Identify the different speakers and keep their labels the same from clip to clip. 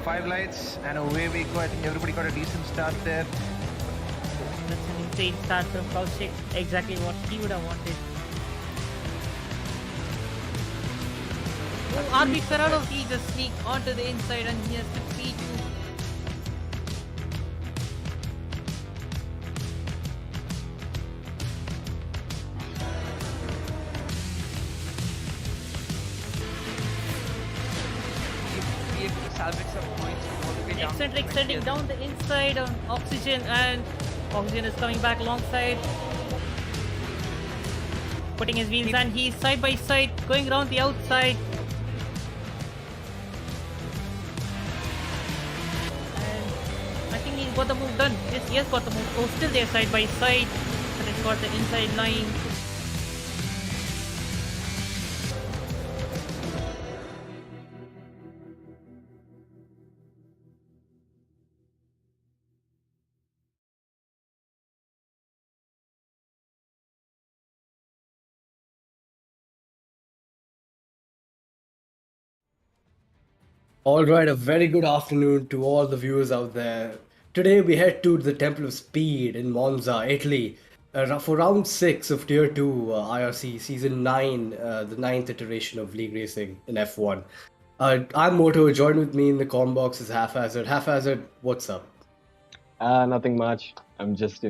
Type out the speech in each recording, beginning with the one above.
Speaker 1: 5 lights, and away we go. I think everybody got a decent start there.
Speaker 2: That's an insane start from Koushik. Exactly what he would have wanted. Oh, RB Ferraro, he just sneak onto the inside and he has to feed you.
Speaker 3: Be able to salvage some points all the way down.
Speaker 2: Eccentric sending down the inside on Oxygen, and Oxygen is coming back alongside. Putting his wheels, and he's side by side going around the outside. And I think he's got the move done. Yes, he has got the move. Oh, still there side by side. But it's got the inside line.
Speaker 4: All right, a very good afternoon to all the viewers out there. Today we head to the Temple of Speed in Monza, Italy, for round 6 of Tier 2 IRC Season 9, the 9th iteration of League Racing in F1. I'm Moto, joined with me in the comm box is Haphazard. Haphazard, what's up?
Speaker 5: Nothing much. I'm just,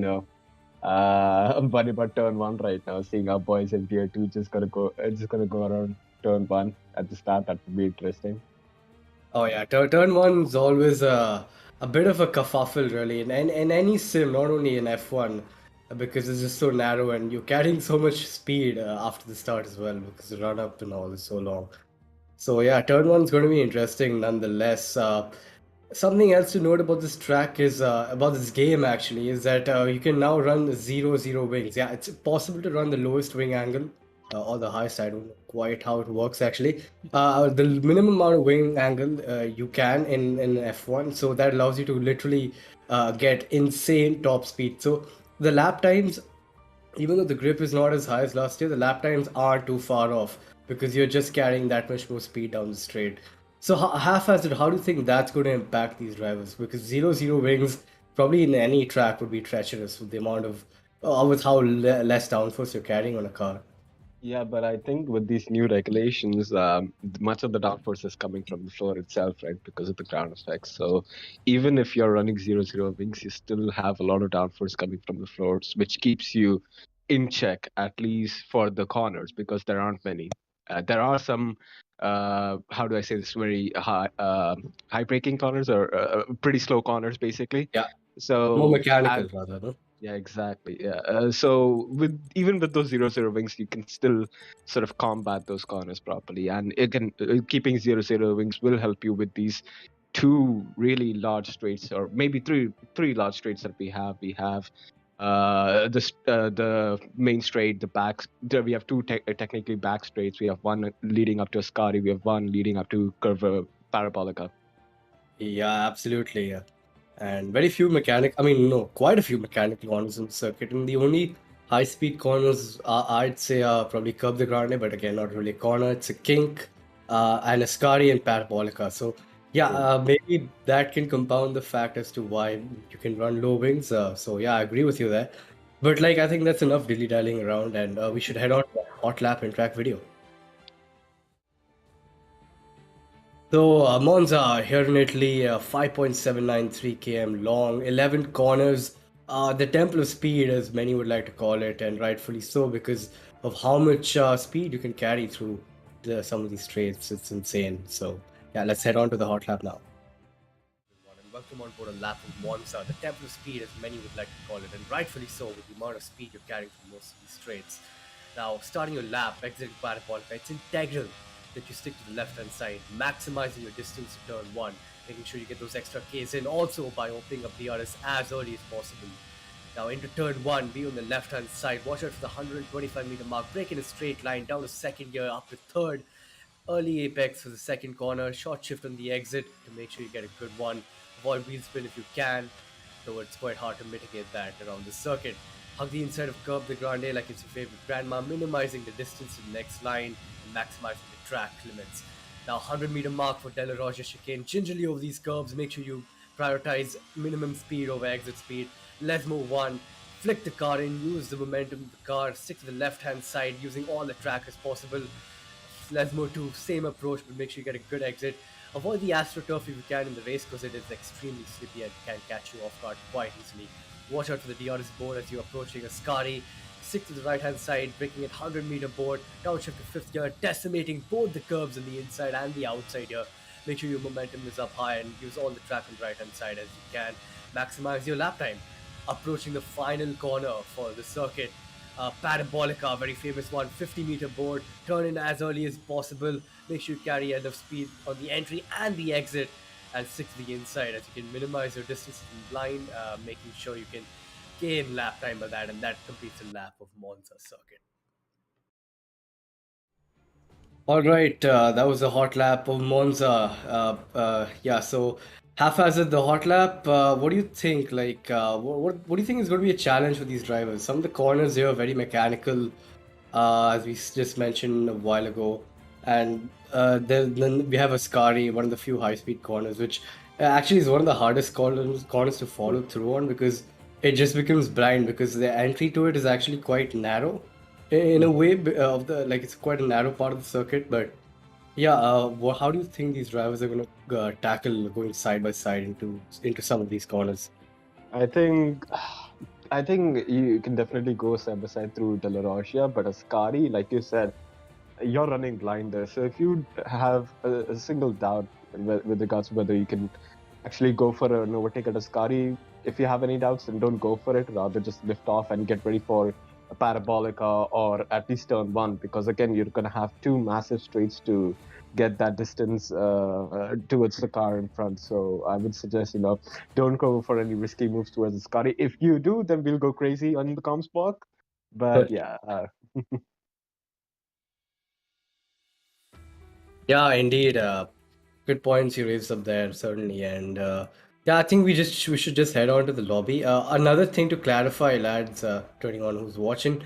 Speaker 5: I'm worried about turn 1 right now, seeing our boys in Tier 2 just gonna go around turn 1 at the start. That would be interesting.
Speaker 4: Oh yeah, turn 1 is always a bit of a kerfuffle really in any sim, not only in F1, because it's just so narrow and you're carrying so much speed after the start as well, because the run up and all is so long. So yeah, turn 1 is going to be interesting nonetheless. Something else to note about this track is about this game actually is that you can now run 0-0 wings. Yeah, it's possible to run the lowest wing angle or the highest. I don't know quite how it works actually. The minimum amount of wing angle you can in F1, so that allows you to literally get insane top speed. So the lap times, even though the grip is not as high as last year, the lap times aren't too far off because you're just carrying that much more speed down the straight. So Haphazard, how do you think that's going to impact these drivers? Because 0-0 wings probably in any track would be treacherous with the amount of with how less downforce you're carrying on a car.
Speaker 5: Yeah, but I think with these new regulations, much of the downforce is coming from the floor itself, right? Because of the ground effects. So even if you're running 0-0 wings, you still have a lot of downforce coming from the floors, which keeps you in check, at least for the corners, because there aren't many. There are some, how do I say this, very high braking corners or pretty slow corners, basically.
Speaker 4: Yeah.
Speaker 5: So
Speaker 4: More mechanical rather, no?
Speaker 5: Yeah, exactly. Yeah. So even with those 0-0 wings, you can still sort of combat those corners properly. And again, keeping 0-0 wings will help you with these 2 really large straights, or maybe three large straights that we have. We have the main straight, the back. We have 2 technically back straights. We have one leading up to Ascari. We have one leading up to Curva Parabolica.
Speaker 4: Yeah, absolutely. Yeah. And quite a few mechanical corners in the circuit. And the only high-speed corners I'd say are probably Curb the Grande, but again, not really a corner. It's a kink, and Ascari and Parabolica. So yeah, maybe that can compound the fact as to why you can run low wings. So yeah, I agree with you there. But like, I think that's enough dilly-dallying around, and we should head on to the Hotlap in track video. So Monza here in Italy, 5.793 km long, 11 corners, the Temple of Speed as many would like to call it, and rightfully so because of how much speed you can carry through some of these straights. It's insane. So yeah, let's head on to the hot lap now. And welcome on board a lap of Monza, the Temple of Speed as many would like to call it, and rightfully so with the amount of speed you're carrying through most of these straights. Now starting your lap, exiting Parabolica, it's integral that you stick to the left-hand side, maximizing your distance to turn 1, making sure you get those extra Ks in, also by opening up DRS as early as possible. Now into turn 1, be on the left-hand side, watch out for the 125 meter mark, break in a straight line, down to second gear, up to third, early apex for the second corner, short shift on the exit to make sure you get a good one, avoid wheel spin if you can, though it's quite hard to mitigate that around the circuit. Hug the inside of Curb the Grande like it's your favorite grandma, minimizing the distance to the next line and maximizing the track limits. Now 100-meter mark for De La Rocha chicane. Gingerly over these curves, make sure you prioritize minimum speed over exit speed. Lesmo 1, flick the car in, use the momentum of the car, stick to the left-hand side using all the track as possible. Lesmo 2, same approach, but make sure you get a good exit. Avoid the AstroTurf if you can in the race because it is extremely slippy and can catch you off guard quite easily. Watch out for the DRS board as you're approaching a Scari. Stick to the right-hand side, braking at 100-meter board, downshift to 5th gear, decimating both the curves on the inside and the outside here. Make sure your momentum is up high and use all the track on the right-hand side as you can. Maximize your lap time. Approaching the final corner for the circuit. Parabolica, very famous one, 50-meter board. Turn in as early as possible. Make sure you carry enough speed on the entry and the exit, and stick to the inside as you can minimize your distance in blind, making sure you can gain lap time by that, and that completes a lap of Monza circuit. All right, that was a hot lap of Monza. Yeah, so haphazard the hot lap. What do you think? Like, what do you think is going to be a challenge for these drivers? Some of the corners here are very mechanical, as we just mentioned a while ago, and then we have Ascari, one of the few high-speed corners, which actually is one of the hardest corners to follow through on because it just becomes blind because the entry to it is actually quite narrow in a way of the like it's quite a narrow part of the circuit. But yeah, how do you think these drivers are going to tackle going side by side into some of these corners?
Speaker 5: I think you can definitely go side by side through De La Rocha, but Ascari, like you said, you're running blind there. So if you have a single doubt with regards to whether you can actually go for an overtake at Ascari, if you have any doubts, then don't go for it. Rather just lift off and get ready for a Parabolica or at least turn 1, because again, you're going to have 2 massive straights to get that distance towards the car in front. So I would suggest, don't go for any risky moves towards the Scotty. If you do, then we'll go crazy on the comms block. But yeah.
Speaker 4: Yeah, indeed. Good points you raised up there, certainly. And yeah, I think we should just head on to the lobby. Another thing to clarify, lads, depending on who's watching,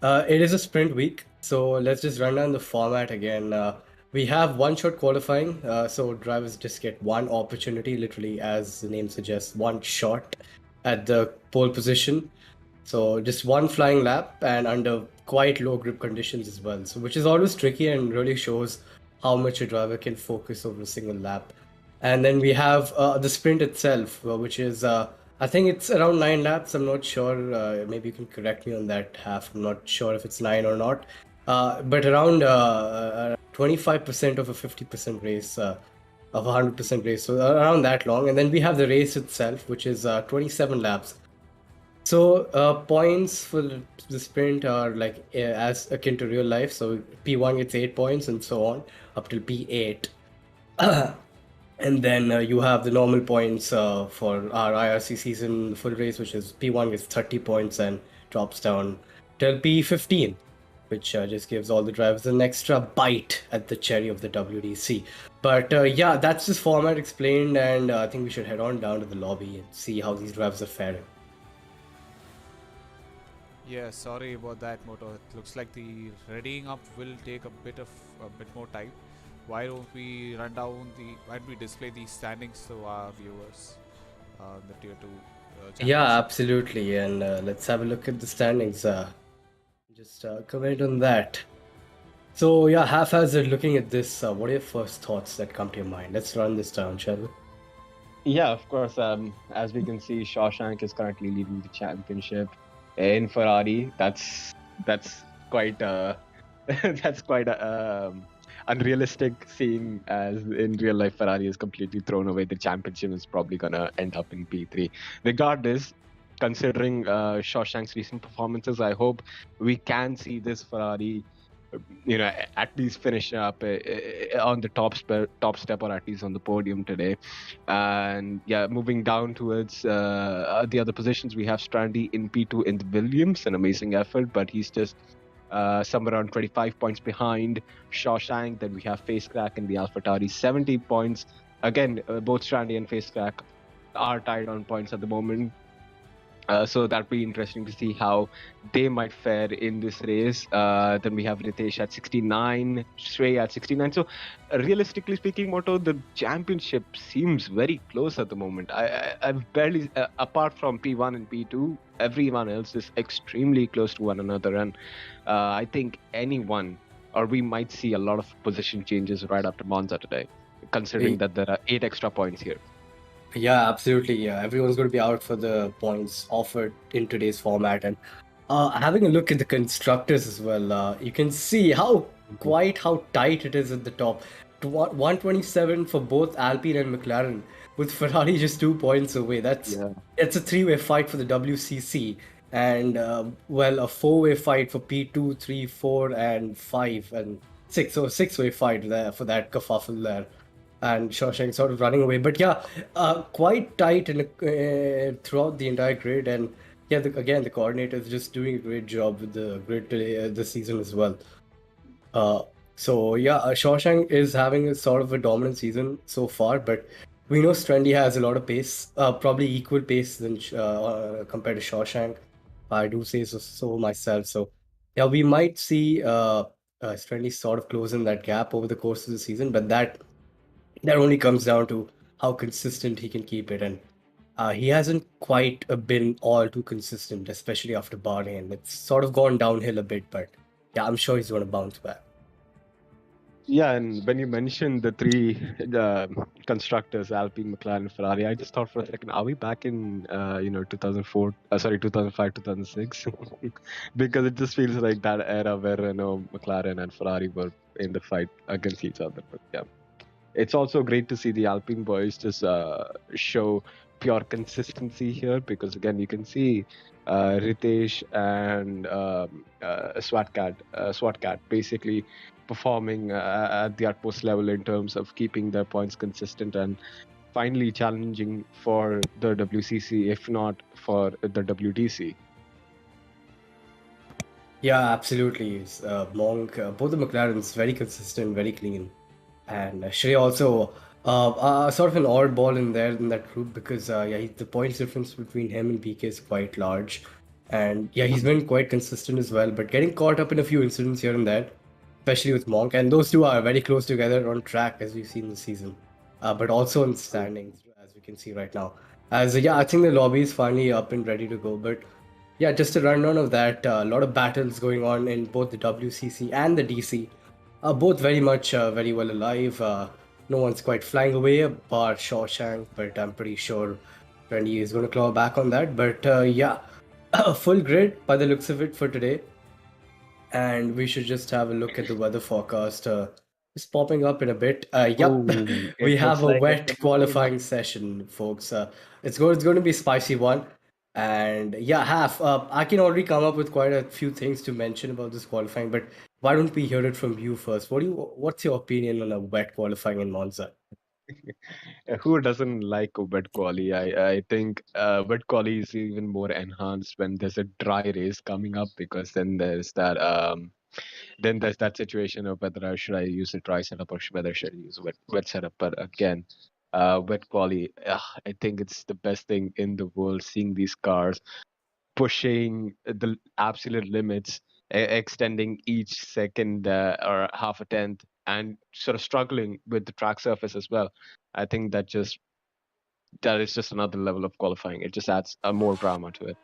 Speaker 4: it is a sprint week, so let's just run down the format again. We have one-shot qualifying, so drivers just get one opportunity, literally, as the name suggests, one shot at the pole position. So just one flying lap and under quite low grip conditions as well. So which is always tricky and really shows how much a driver can focus over a single lap. And then we have the sprint itself, which is I think it's around 9 laps. I'm not sure. Maybe you can correct me on that half. I'm not sure if it's 9 or not. But around 25% of a 50% race, of a 100% race. So around that long. And then we have the race itself, which is 27 laps. So points for the sprint are like as akin to real life. So P1 gets 8 points and so on up till P8. And then you have the normal points for our IRC season full race, which is P1 gets 30 points and drops down till P15, which just gives all the drivers an extra bite at the cherry of the WDC. But yeah, that's this format explained, and I think we should head on down to the lobby and see how these drivers are faring.
Speaker 6: Yeah, sorry about that, Moto. It looks like the readying up will take a bit more time. Why don't we display the standings to our viewers, the tier 2?
Speaker 4: Yeah, absolutely. And let's have a look at the standings. Just comment on that. So yeah, haphazard looking at this, what are your first thoughts that come to your mind? Let's run this down, shall we?
Speaker 5: Yeah, of course. As we can see, Shawshank is currently leading the championship in Ferrari. That's quite unrealistic, seeing as in real life Ferrari is completely thrown away. The championship is probably gonna end up in P3. Regardless, considering Shawshank's recent performances, I hope we can see this Ferrari, at least finish up on the top step or at least on the podium today. And yeah, moving down towards the other positions, we have Strandy in P2 in the Williams, an amazing effort, but he's just somewhere around 25 points behind Shawshank. Then we have Facecrack in the AlphaTauri, 70 points. Again, both Strandy and Facecrack are tied on points at the moment. So that'd be interesting to see how they might fare in this race. Then we have Ritesh at 69, Shrey at 69. So realistically speaking, Moto, the championship seems very close at the moment. I've barely, apart from P1 and P2, everyone else is extremely close to one another. And I think anyone, or we might see a lot of position changes right after Monza today, considering that there are 8 extra points here.
Speaker 4: Yeah, absolutely. Yeah, everyone's going to be out for the points offered in today's format, and having a look at the constructors as well, you can see how tight it is at the top. 127 for both Alpine and McLaren, with Ferrari just 2 points away. It's a three-way fight for the WCC, and well, a four-way fight for P2, 3, 4, and 5, and 6. So a six-way fight there for that kerfuffle there. And Shawshank sort of running away. But yeah, quite tight throughout the entire grid. And yeah, again, the coordinator is just doing a great job with the grid this season as well. So yeah, Shawshank is having a sort of a dominant season so far, but we know Strendy has a lot of pace, probably equal pace than compared to Shawshank. I do say so myself. So yeah, we might see Strendy sort of closing that gap over the course of the season, but that only comes down to how consistent he can keep it, and he hasn't quite been all too consistent, especially after Bahrain. It's sort of gone downhill a bit, but yeah, I'm sure he's going to bounce back.
Speaker 5: Yeah, and when you mentioned the three constructors, Alpine, McLaren, Ferrari, I just thought for a second, are we back in 2005, 2006? Because it just feels like that era where McLaren and Ferrari were in the fight against each other. But yeah, it's also great to see the Alpine boys just show pure consistency here, because again, you can see Ritesh and SWATcat basically performing at the utmost level in terms of keeping their points consistent and finally challenging for the WCC, if not for the WDC.
Speaker 4: Yeah, absolutely. Monk, both the McLarens, very consistent, very clean. And Shrey also sort of an oddball in that group, because the points difference between him and PK is quite large. And yeah, he's been quite consistent as well, but getting caught up in a few incidents here and there, especially with Monk. And those two are very close together on track, as we've seen this season, but also in standings, as we can see right now. I think the lobby is finally up and ready to go. But yeah, just a rundown of that. A lot of battles going on in both the WCC and the DC. Both very much very well alive. No one's quite flying away bar Shawshank, but I'm pretty sure Randy is going to claw back on that. But yeah, full grid by the looks of it for today. And we should just have a look at the weather forecast. It's popping up in a bit. We have a wet qualifying session, folks. It's going to be a spicy one. And yeah, I can already come up with quite a few things to mention about this qualifying, but why don't we hear it from you first? What's your opinion on a wet qualifying in Monza?
Speaker 5: Who doesn't like a wet quali? I think wet quali is even more enhanced when there's a dry race coming up, because then there's that situation of whether should I use a dry setup or whether should I use a wet setup. But again, wet quali, I think it's the best thing in the world, seeing these cars pushing the absolute limits, extending each second or half a tenth, and sort of struggling with the track surface as well. I think that is just another level of qualifying. It just adds more drama to it.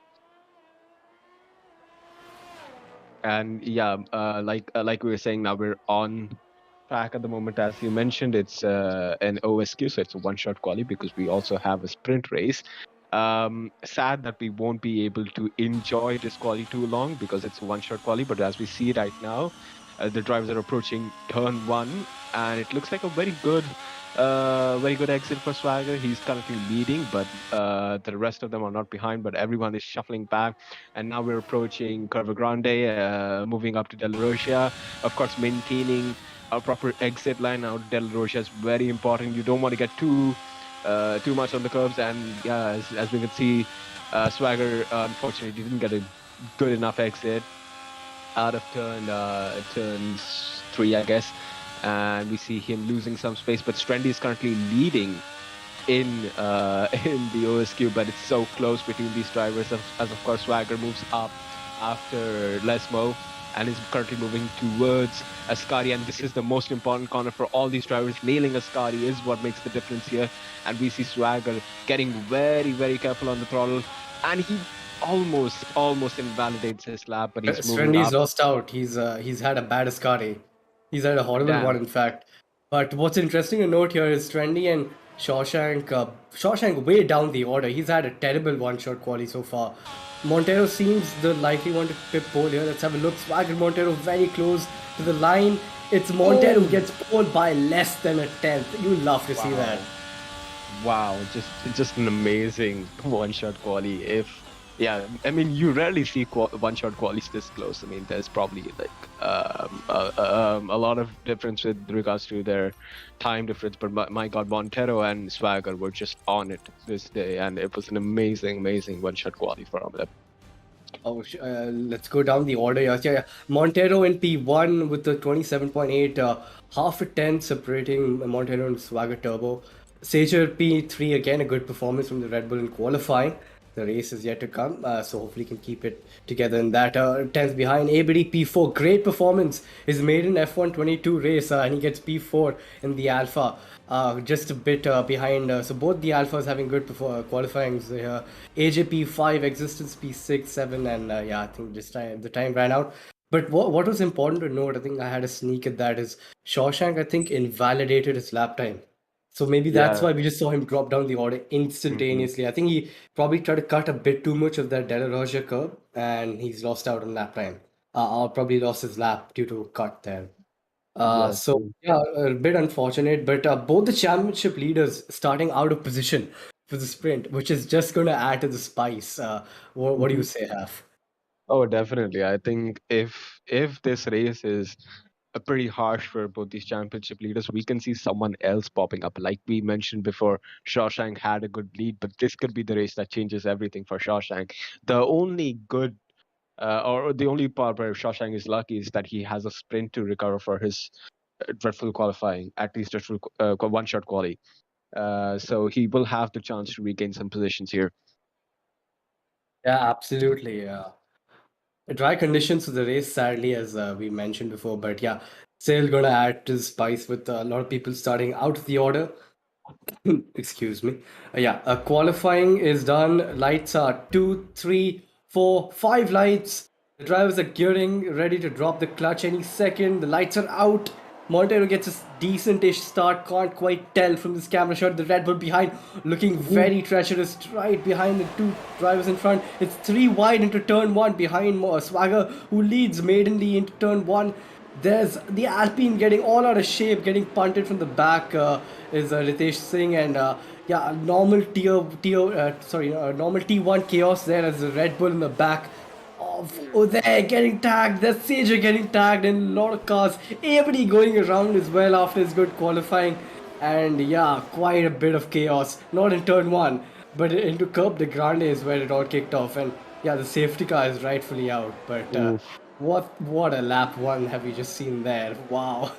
Speaker 5: And yeah, like we were saying, now we're on track at the moment. As you mentioned, it's an OSQ, so it's a one-shot quali, because we also have a sprint race. Sad that we won't be able to enjoy this quali too long, because it's a one-shot quali. But as we see right now, the drivers are approaching turn 1, and it looks like a very good exit for Swagger. He's currently leading, but the rest of them are not behind, but everyone is shuffling back. And now we're approaching Curva Grande, moving up to Del Rocha, of course maintaining a proper exit line. Now Del Rocha is very important. You don't want to get too much on the curves, and yeah, as we can see, Swagger unfortunately didn't get a good enough exit out of turn 3, I guess, and we see him losing some space. But Strendy is currently leading in in the OSQ, but it's so close between these drivers. As of course, Swagger moves up after Lesmo and is currently moving towards Ascari, and this is the most important corner for all these drivers. Nailing Ascari is what makes the difference here, and we see Swagger getting very, very careful on the throttle, and he almost invalidates his lap, but he's moving
Speaker 4: Strendy's
Speaker 5: up.
Speaker 4: lost out. He's had a bad Ascari. He's had a horrible
Speaker 5: Damn.
Speaker 4: one, in fact. But what's interesting to note here is Strendy and Shawshank. Shawshank way down the order. He's had a terrible one-shot quali so far. Montero seems the likely one to pip pole here. Let's have a look. Swagger Montero very close to the line. It's Montero who gets pole by less than a tenth. You love to see that.
Speaker 5: Wow, just an amazing one-shot quali. I mean, you rarely see one-shot qualies this close. I mean, there's probably like a lot of difference with regards to their time difference. But my God, Montero and Swagger were just on it this day, and it was an amazing one-shot quali from them.
Speaker 4: Oh, let's go down the order. Yeah. Montero in P1 with the 27.8, half a tenth separating Montero and Swagger Turbo. Sager P3, again a good performance from the Red Bull in qualifying. The race is yet to come, so hopefully can keep it together in that. 10th behind, ABD P4, great performance. His maiden F1 22 race, and he gets P4 in the Alpha. Just a bit behind, so both the Alphas having good qualifyings here. AJ P5, Existence P6, 7, and I think the time ran out. But what was important to note, I think I had a sneak at that, is Shawshank, I think, invalidated his lap time. So maybe that's why we just saw him drop down the order instantaneously. I think he probably tried to cut a bit too much of that De La Roja curve, and he's lost out on lap time. Or probably lost his lap due to a cut there. So a bit unfortunate, but both the championship leaders starting out of position for the sprint, which is just going to add to the spice. What do you say, Haf?
Speaker 5: Oh, definitely. I think if this race is pretty harsh for both these championship leaders, we can see someone else popping up. Like we mentioned before, Shawshank had a good lead, but this could be the race that changes everything for Shawshank. The only good, or the only part where Shawshank is lucky is that he has a sprint to recover for his dreadful qualifying, at least dreadful one-shot quali. So he will have the chance to regain some positions here.
Speaker 4: Yeah, absolutely. Dry conditions to the race, sadly, as we mentioned before. But yeah, still going to add to the spice with a lot of people starting out of the order. Excuse me. Qualifying is done. Lights are 2, 3, 4, 5 lights. The drivers are gearing, ready to drop the clutch any second. The lights are out. Montero gets a decent-ish start. Can't quite tell from this camera shot. The Red Bull behind, looking very treacherous, right behind the two drivers in front. It's 3 wide into turn 1 behind Swagger, who leads maidenly into turn 1. There's the Alpine getting all out of shape, getting punted from the back. Is Ritesh Singh, and normal normal T1 chaos there as the Red Bull in the back. They're getting tagged. There's Sager getting tagged, and a lot of cars. Everybody going around as well after his good qualifying, and quite a bit of chaos. Not in turn 1, but into Curb de Grande is where it all kicked off, and the safety car is rightfully out. But what a lap 1 have we just seen there? Wow.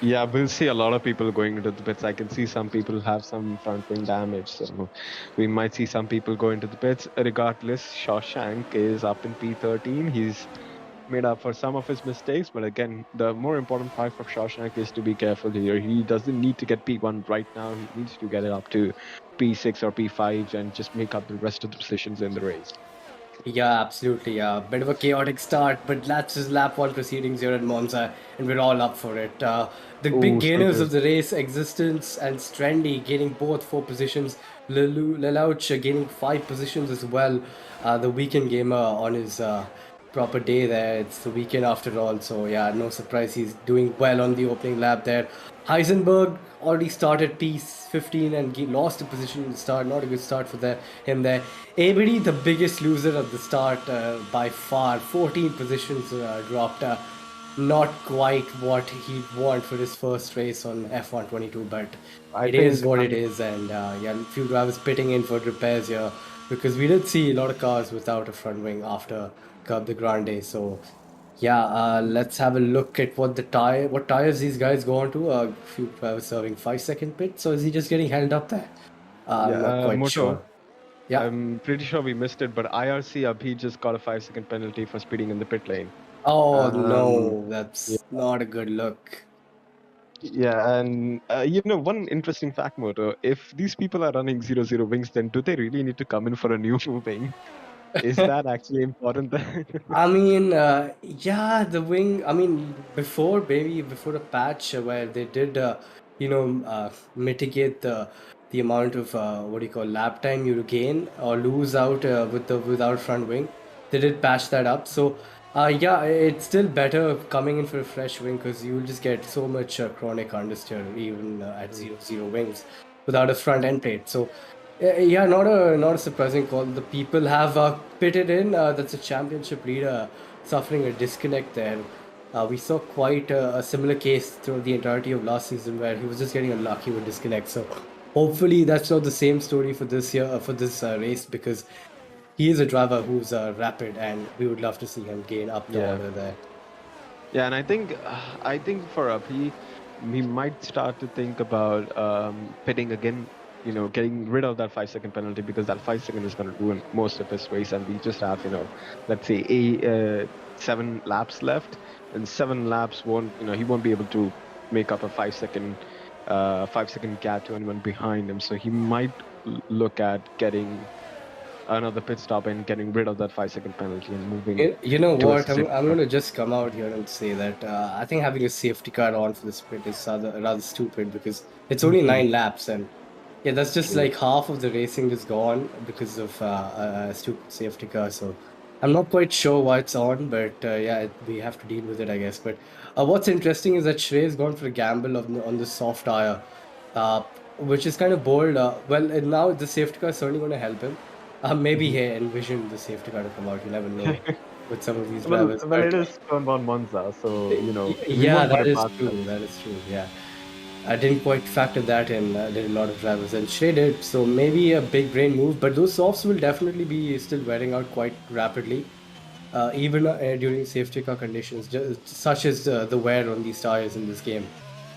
Speaker 5: Yeah, we'll see a lot of people going into the pits. I can see some people have some front wing damage, so we might see some people go into the pits. Regardless, Shawshank is up in P13. He's made up for some of his mistakes, but again, the more important part for Shawshank is to be careful here. He doesn't need to get P1 right now. He needs to get it up to P6 or P5 and just make up the rest of the positions in the race.
Speaker 4: Yeah, absolutely. Bit of a chaotic start, but that's just lap 1 proceedings here at Monza, and we're all up for it. The big gainers of the race, Existence and Strendy gaining both 4 positions. Lelouch gaining 5 positions as well. The weekend gamer on his proper day there. It's the weekend after all, so no surprise he's doing well on the opening lap there. Heisenberg already started P15 and lost a position in the start. Not a good start for him there. ABD, the biggest loser of the start by far. 14 positions dropped. Not quite what he'd want for his first race on F1 22, but it is what it is. And a few drivers pitting in for repairs here, because we did see a lot of cars without a front wing after Curb de Grande. So let's have a look at what tires these guys go on to. A few drivers serving 5-second pit. So is he just getting held up there? I'm not quite
Speaker 5: Moto,
Speaker 4: sure. Yeah.
Speaker 5: I'm pretty sure we missed it, but IRC Abhi just got a 5-second penalty for speeding in the pit lane.
Speaker 4: Oh
Speaker 5: Um,
Speaker 4: no, that's not a good look.
Speaker 5: Yeah, and one interesting fact, Moto, if these people are running 0-0 wings, then do they really need to come in for a new wing? Is that actually important?
Speaker 4: I mean, yeah, the wing. I mean, before a patch where they did, mitigate the amount of what do you call lap time you gain or lose out without front wing. They did patch that up. So, yeah, it's still better coming in for a fresh wing because you'll just get so much chronic understeer even at 0-0 wings without a front end plate. So. Yeah, not a surprising call. The people have pitted in. That's a championship leader suffering a disconnect there. We saw quite a similar case throughout the entirety of last season where he was just getting unlucky with disconnect. So hopefully that's not the same story for this year for this race because he is a driver who's rapid and we would love to see him gain up the order there.
Speaker 5: Yeah, and I think for Abhi, we might start to think about pitting again. Getting rid of that 5-second penalty because that 5 second is going to ruin most of his race, and we just have let's say 7 laps left, and 7 laps he won't be able to make up a 5-second gap to anyone behind him. So he might look at getting another pit stop and getting rid of that 5-second penalty and moving.
Speaker 4: You know
Speaker 5: towards
Speaker 4: what?
Speaker 5: the
Speaker 4: I'm,
Speaker 5: safety
Speaker 4: I'm
Speaker 5: car.
Speaker 4: going to just come out here and say that I think having a safety car on for the sprint is rather stupid because it's only 9 laps and yeah, that's just like half of the racing is gone because of a stupid safety car. So I'm not quite sure why it's on, but yeah, we have to deal with it, I guess. But what's interesting is that Shrey's gone for a gamble on the soft tire, which is kind of bold. Well, now the safety car is certainly going to help him. Maybe he envisioned the safety car to come out. You never know with some of these drivers.
Speaker 5: Well, it
Speaker 4: but-
Speaker 5: is turn on Monza, so we
Speaker 4: yeah,
Speaker 5: won't put
Speaker 4: that
Speaker 5: it
Speaker 4: is
Speaker 5: past
Speaker 4: true.
Speaker 5: them.
Speaker 4: That is true. Yeah. I didn't quite factor that in. Did a lot of drivers and Shrey did, so maybe a big brain move. But those softs will definitely be still wearing out quite rapidly, even during safety car conditions, such as the wear on these tires in this game.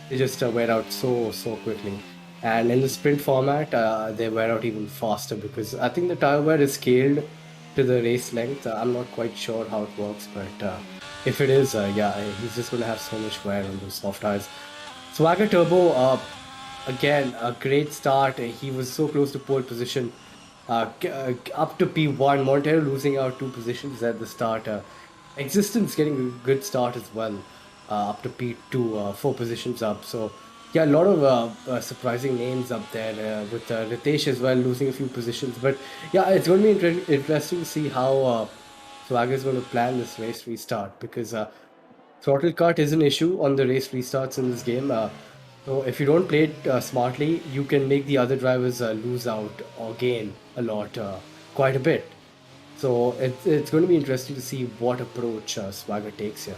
Speaker 4: They just wear out so quickly. And in the sprint format, they wear out even faster because I think the tire wear is scaled to the race length. I'm not quite sure how it works, but if it is, yeah, he's just going to have so much wear on those soft tires. Swagger Turbo, again, a great start. He was so close to pole position. Up to P1, Montero losing out 2 positions at the start. Existence getting a good start as well. Up to P2, 4 positions up. So, yeah, a lot of surprising names up there with Ritesh as well losing a few positions. But, yeah, it's going to be interesting to see how Swagger is going to plan this race restart because throttle cut is an issue on the race restarts in this game. So if you don't play it smartly, you can make the other drivers lose out or gain a lot, quite a bit. So it's going to be interesting to see what approach Swagger takes here.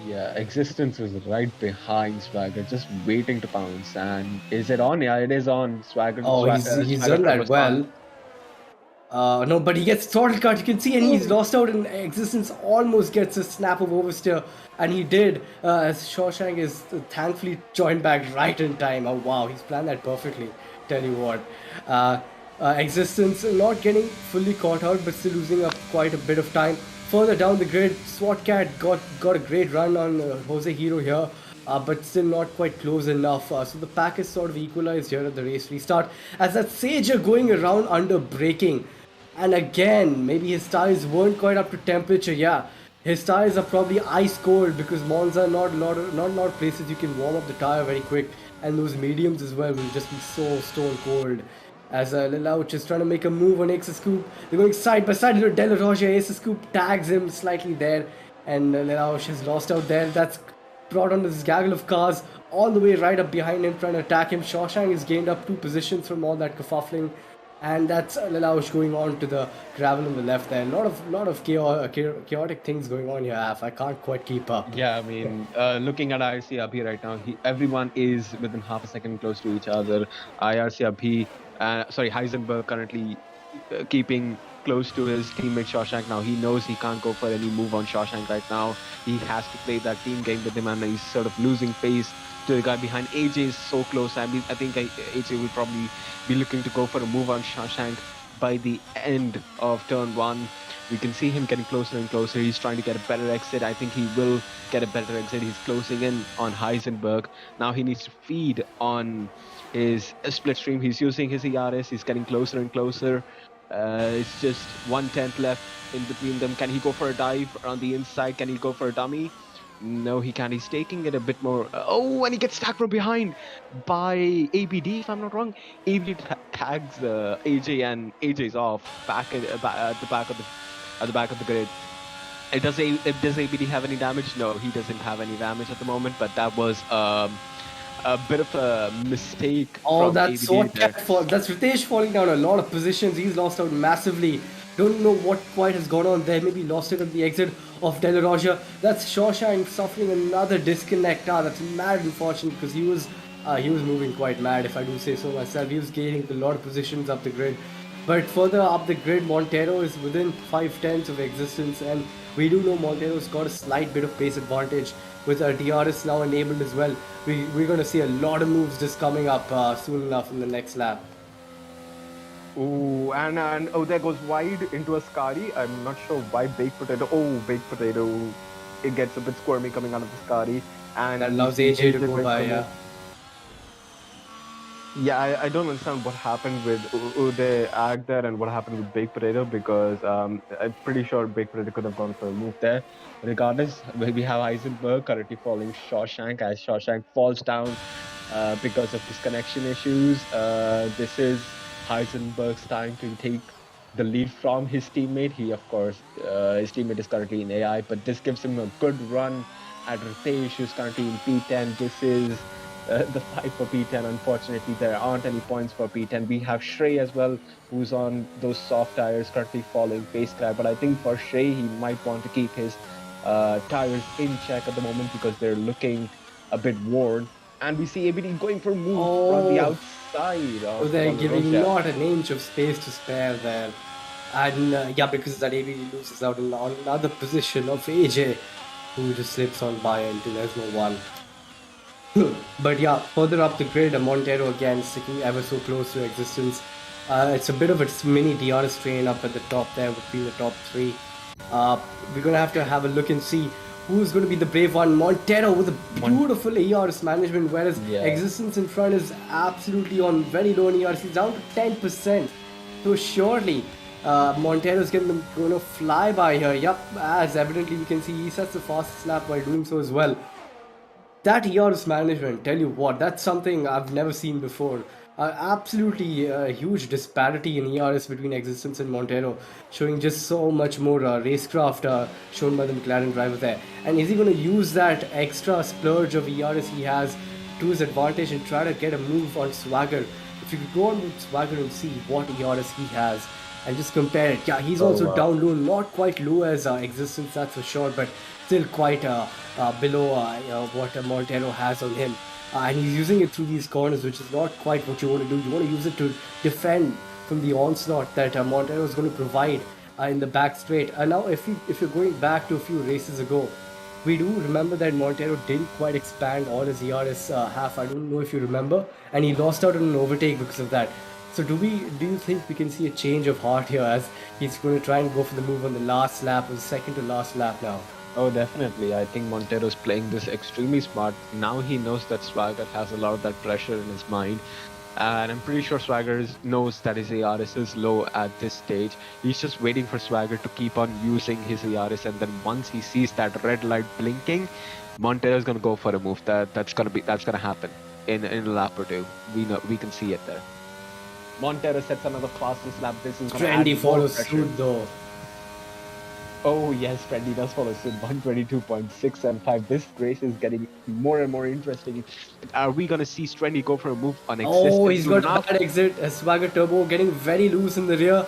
Speaker 5: Yeah, Existence was right behind Swagger, just waiting to pounce. And is it on? Yeah, it is on. Swagger.
Speaker 4: Oh, he's
Speaker 5: Swagger
Speaker 4: done that
Speaker 5: was on.
Speaker 4: well. No, but he gets throttle cut. You can see, and he's lost out in Existence. Almost gets a snap of oversteer, and he did. As Shawshank is thankfully joined back right in time. Oh wow, he's planned that perfectly. Tell you what, Existence not getting fully caught out, but still losing up quite a bit of time. Further down the grid, SWAT Cat got a great run on Jose Hero here. But still not quite close enough. So the pack is sort of equalized here at the race restart. As that Sager going around under braking. And again, maybe his tires weren't quite up to temperature. Yeah, his tires are probably ice cold because Monza not a lot of places you can warm up the tire very quick. And those mediums as well will just be so stone cold. As Lilouch is trying to make a move on Ace Scoop. They're going side by side. De La Roche, Ace Scoop tags him slightly there. And Lilouch has lost out there. That's brought on this gaggle of cars all the way right up behind him trying to attack him. Shawshank has gained up 2 positions from all that kerfuffling, and that's Lilouch going on to the gravel on the left there. A lot of chaotic things going on here, Af. I can't quite keep up.
Speaker 5: Yeah, I mean, looking at IRC Abhi right now, everyone is within half a second close to each other. IRC Abhi, Heisenberg currently keeping close to his teammate Shawshank now. He knows he can't go for any move on Shawshank right now. He has to play that team game with him, and he's sort of losing pace to the guy behind. AJ is so close. I think AJ will probably be looking to go for a move on Shawshank by the end of turn 1. We can see him getting closer and closer. He's trying to get a better exit. I think he will get a better exit. He's closing in on Heisenberg. Now he needs to feed on his split stream. He's using his ERS. He's getting closer and closer. It's just 1/10 left in between them. Can he go for a dive on the inside? Can he go for a dummy? No, he can't. He's taking it a bit more. Oh, and he gets tagged from behind by ABD, if I'm not wrong. ABD tags AJ, and AJ's off back at the back of the grid. Does ABD have any damage? No, he doesn't have any damage at the moment. But that was a bit of a mistake.
Speaker 4: Oh,
Speaker 5: from
Speaker 4: that's
Speaker 5: ABD
Speaker 4: that's Ritesh falling down a lot of positions. He's lost out massively. Don't know what quite has gone on there. Maybe lost it at the exit of Del Roger. That's Shawshank suffering another disconnect. That's mad unfortunate because he was moving quite mad, if I do say so myself. He was gaining a lot of positions up the grid. But further up the grid, Montero is within 5/10 of existence, and we do know Montero's got a slight bit of pace advantage with our DRS now enabled as well. We're going to see a lot of moves just coming up soon enough in the next lap.
Speaker 7: Ooh, and oh, there goes wide into a Scary. I'm not sure why Baked Potato. Oh, Baked Potato. It gets a bit squirmy coming out of the Scary. And
Speaker 4: that allows AJ to go by, yeah.
Speaker 7: Yeah, I don't understand what happened with Uday Ag there and what happened with Baked Potato, because I'm pretty sure Baked Potato could have gone for a move there.
Speaker 5: Regardless, we have Heisenberg currently following Shawshank as Shawshank falls down because of disconnection issues. This is Heisenberg's time to take the lead from his teammate. His teammate is currently in AI, but this gives him a good run at Ritesh, who's currently in P10. This is the fight for P10. Unfortunately, there aren't any points for P10. We have Shrey as well, who's on those soft tires, currently following Pace Crab. But I think for Shrey, he might want to keep his tires in check at the moment because they're looking a bit worn. And we see ABD going for a move on the outside.
Speaker 4: So they're giving not an inch of space to spare there. And because that ABD loses out on another position of AJ, who just slips on by until there's no one. But yeah, further up the grid, Montero again sticking ever so close to existence. It's a bit of a mini DRS train up at the top there between the top 3. We're going to have a look and see who's going to be the brave one. Montero with a beautiful ERS management, whereas Existence in front is absolutely on very low in ERS. He's down to 10%. So surely Montero's going to fly by here. Yup, as evidently we can see, he sets the fastest lap while doing so as well. That ERS management, tell you what, that's something I've never seen before. Absolutely huge disparity in ERS between Existence and Montero, showing just so much more racecraft shown by the McLaren driver there. And is he going to use that extra splurge of ERS he has to his advantage and try to get a move on Swagger? If you could go on with Swagger and see what ERS he has and just compare it. Yeah, he's also down low, not quite low as Existence, that's for sure, but still quite below what Montero has on him. And he's using it through these corners, which is not quite what you want to do. You want to use it to defend from the onslaught that Montero is going to provide in the back straight. And now if you're going back to a few races ago, we do remember that Montero didn't quite expand all his ERS half. I don't know if you remember. And he lost out on an overtake because of that. So do you think we can see a change of heart here as he's going to try and go for the move on the last lap, or the second to last lap now?
Speaker 5: Oh, definitely. I think Montero's playing this extremely smart. Now he knows that Swagger has a lot of that pressure in his mind. And I'm pretty sure Swagger knows that his ERS is low at this stage. He's just waiting for Swagger to keep on using his ERS. And then once he sees that red light blinking, Montero's going to go for a move. That's going to happen in a lap or two. We can see it there. Montero sets another fastest lap. This is
Speaker 4: Trendy follows suit though.
Speaker 5: Oh yes, Trendy does follow suit. 122.675. This race is getting more and more interesting. Are we gonna see Trendy go for a move on Existence?
Speaker 4: Oh, he's got a bad exit. Swagger Turbo getting very loose in the rear.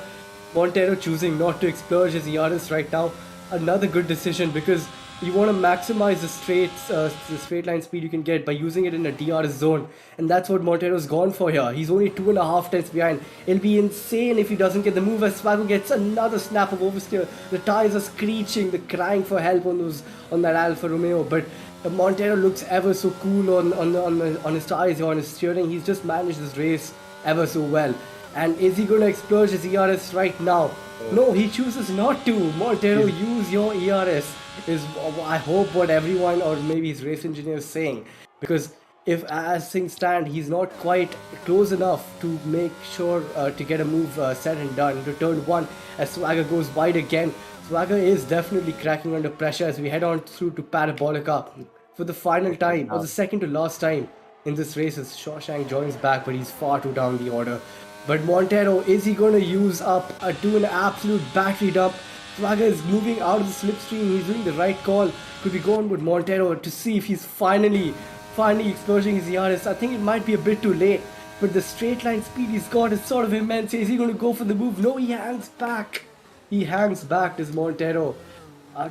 Speaker 4: Montero choosing not to splurge his ERS right now. Another good decision, because you want to maximize the straight line speed you can get by using it in a DRS zone, and that's what Montero's gone for here. He's only 2.5 tenths behind. It'll be insane if he doesn't get the move as Swagger gets another snap of oversteer. The tires are screeching, they're crying for help on that Alfa Romeo, but Montero looks ever so cool on his tires, on his steering. He's just managed this race ever so well. And is he going to explode his ERS right now? No, he chooses not to. Montero, use your ERS is I hope what everyone or maybe his race engineer is saying, because if as things stand he's not quite close enough to make sure to get a move said and done to turn one as Swagger goes wide again. Swagger is definitely cracking under pressure as we head on through to Parabolica for the final time, or the second to last time in this race as Shawshank joins back, but he's far too down the order. But Montero, is he going to use up do an absolute battery dump? Swagger is moving out of the slipstream. He's doing the right call. Could be going with Montero to see if he's finally exploding his ERS. I think it might be a bit too late, but the straight line speed he's got is sort of immense. Is he going to go for the move? No, he hangs back. He hangs back, this Montero.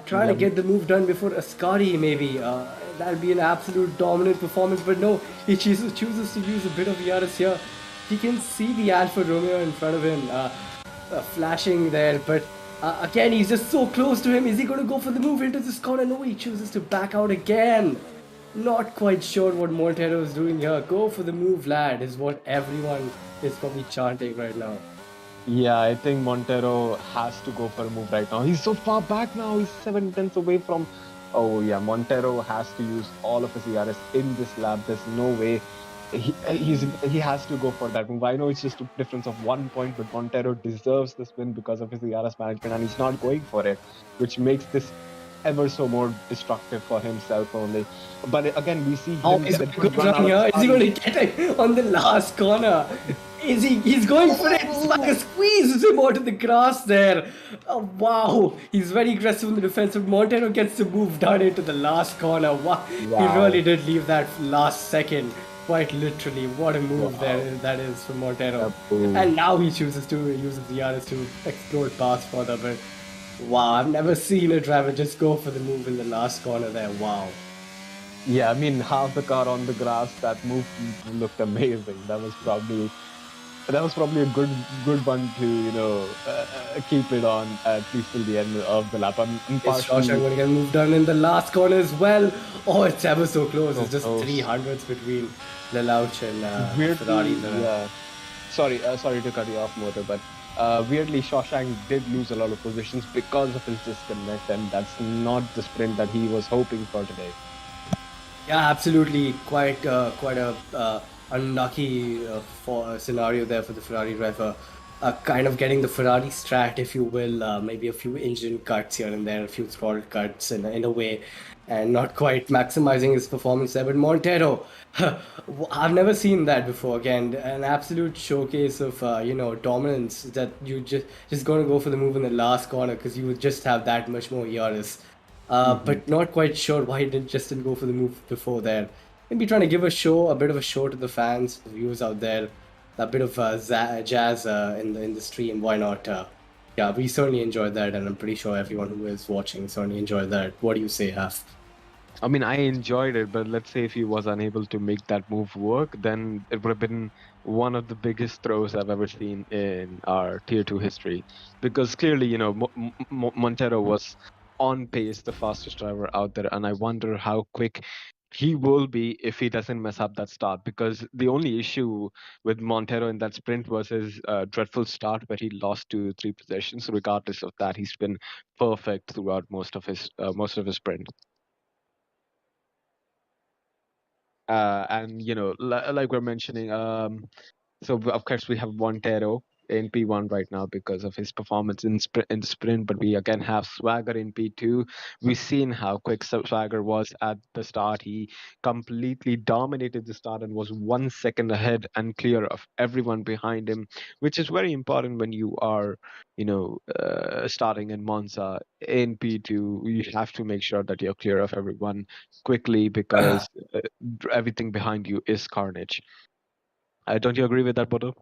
Speaker 4: Trying to get the move done before Ascari, maybe. That'll be an absolute dominant performance, but no, he chooses to use a bit of ERS here. He can see the Alfa Romeo in front of him flashing there, but again, he's just so close to him. Is he going to go for the move into this corner? No, he chooses to back out again. Not quite sure what Montero is doing here. Go for the move, lad, is what everyone is probably chanting right now.
Speaker 5: Yeah, I think Montero has to go for a move right now. He's so far back now. He's 7 tenths away from. Oh yeah, Montero has to use all of his ERS in this lap. There's no way he has to go for that move. I know it's just a difference of 1 point, but Montero deserves this win because of his ERS management, and he's not going for it, which makes this ever so more destructive for himself only. But again, we see him
Speaker 4: is it good run here? Is he going to get it on the last corner? He's going for it. Swagger squeezes him onto the grass there. Oh, wow. He's very aggressive in the defense, but Montero gets the move done into the last corner. Wow. He really did leave that last second. Quite literally. What a move that is from Montero. And now he chooses to use the ERS to explode past further, but wow, I've never seen a driver just go for the move in the last corner there. Wow.
Speaker 5: Yeah, I mean, half the car on the grass, that move looked amazing. That was probably a good one to keep it on at least till the end of the lap.
Speaker 4: Is Shawshank going to get moved done in the last corner as well? Oh, it's ever so close. It's just 300s between Lelouch and Ferrari.
Speaker 5: Yeah. Sorry to cut you off, Motor, but weirdly, Shawshank did lose a lot of positions because of his disconnect, and that's not the sprint that he was hoping for today.
Speaker 4: Yeah, absolutely. Quite a unlucky scenario there for the Ferrari driver. Kind of getting the Ferrari strat, if you will, maybe a few engine cuts here and there, a few throttle cuts in a way, and not quite maximizing his performance there. But Montero, I've never seen that before. Again, an absolute showcase of dominance, that you just going to go for the move in the last corner because you would just have that much more ERS. But not quite sure why he didn't go for the move before there. Maybe trying to give a bit of a show to the fans, the viewers out there, a bit of jazz in the stream. Why not? Yeah, we certainly enjoyed that, and I'm pretty sure everyone who is watching certainly enjoyed that. What do you say, Haf?
Speaker 5: I mean, I enjoyed it, but let's say if he was unable to make that move work, then it would have been one of the biggest throws I've ever seen in our Tier 2 history. Because clearly, Montero was on pace, the fastest driver out there, and I wonder how quick he will be if he doesn't mess up that start, because the only issue with Montero in that sprint was his dreadful start where he lost 2-3 positions. Regardless of that, he's been perfect throughout most of his sprint. And like we're mentioning, so of course we have Montero in P1 right now because of his performance in the sprint, but we again have Swagger in P2. We've seen how quick Swagger was at the start. He completely dominated the start and was 1 second ahead and clear of everyone behind him, which is very important when you are starting in Monza in P2. You have to make sure that you're clear of everyone quickly because everything behind you is carnage. Don't you agree with that, Bodo?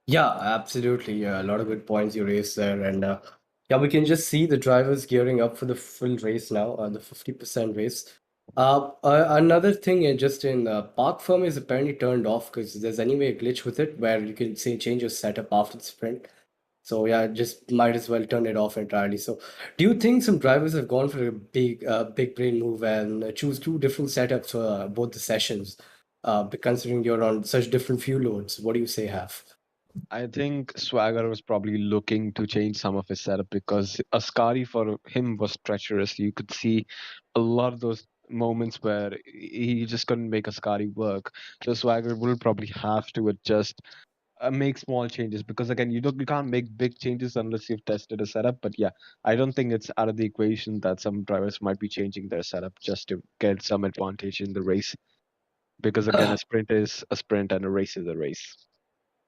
Speaker 4: Yeah, absolutely. Yeah, a lot of good points you raised there, and yeah, we can just see the drivers gearing up for the full race now, the 50% race. Another thing, just in park firm is apparently turned off because there's anyway a glitch with it where you can say change your setup after the sprint. So yeah, just might as well turn it off entirely. So do you think some drivers have gone for a big brain move and choose two different setups for both the sessions? Considering you're on such different fuel loads, what do you say, Have?
Speaker 5: I think Swagger was probably looking to change some of his setup because Ascari for him was treacherous. You could see a lot of those moments where he just couldn't make Ascari work. So Swagger will probably have to adjust, make small changes because again, you can't make big changes unless you've tested a setup. But yeah, I don't think it's out of the equation that some drivers might be changing their setup just to get some advantage in the race. Because again, a sprint is a sprint and a race is a race.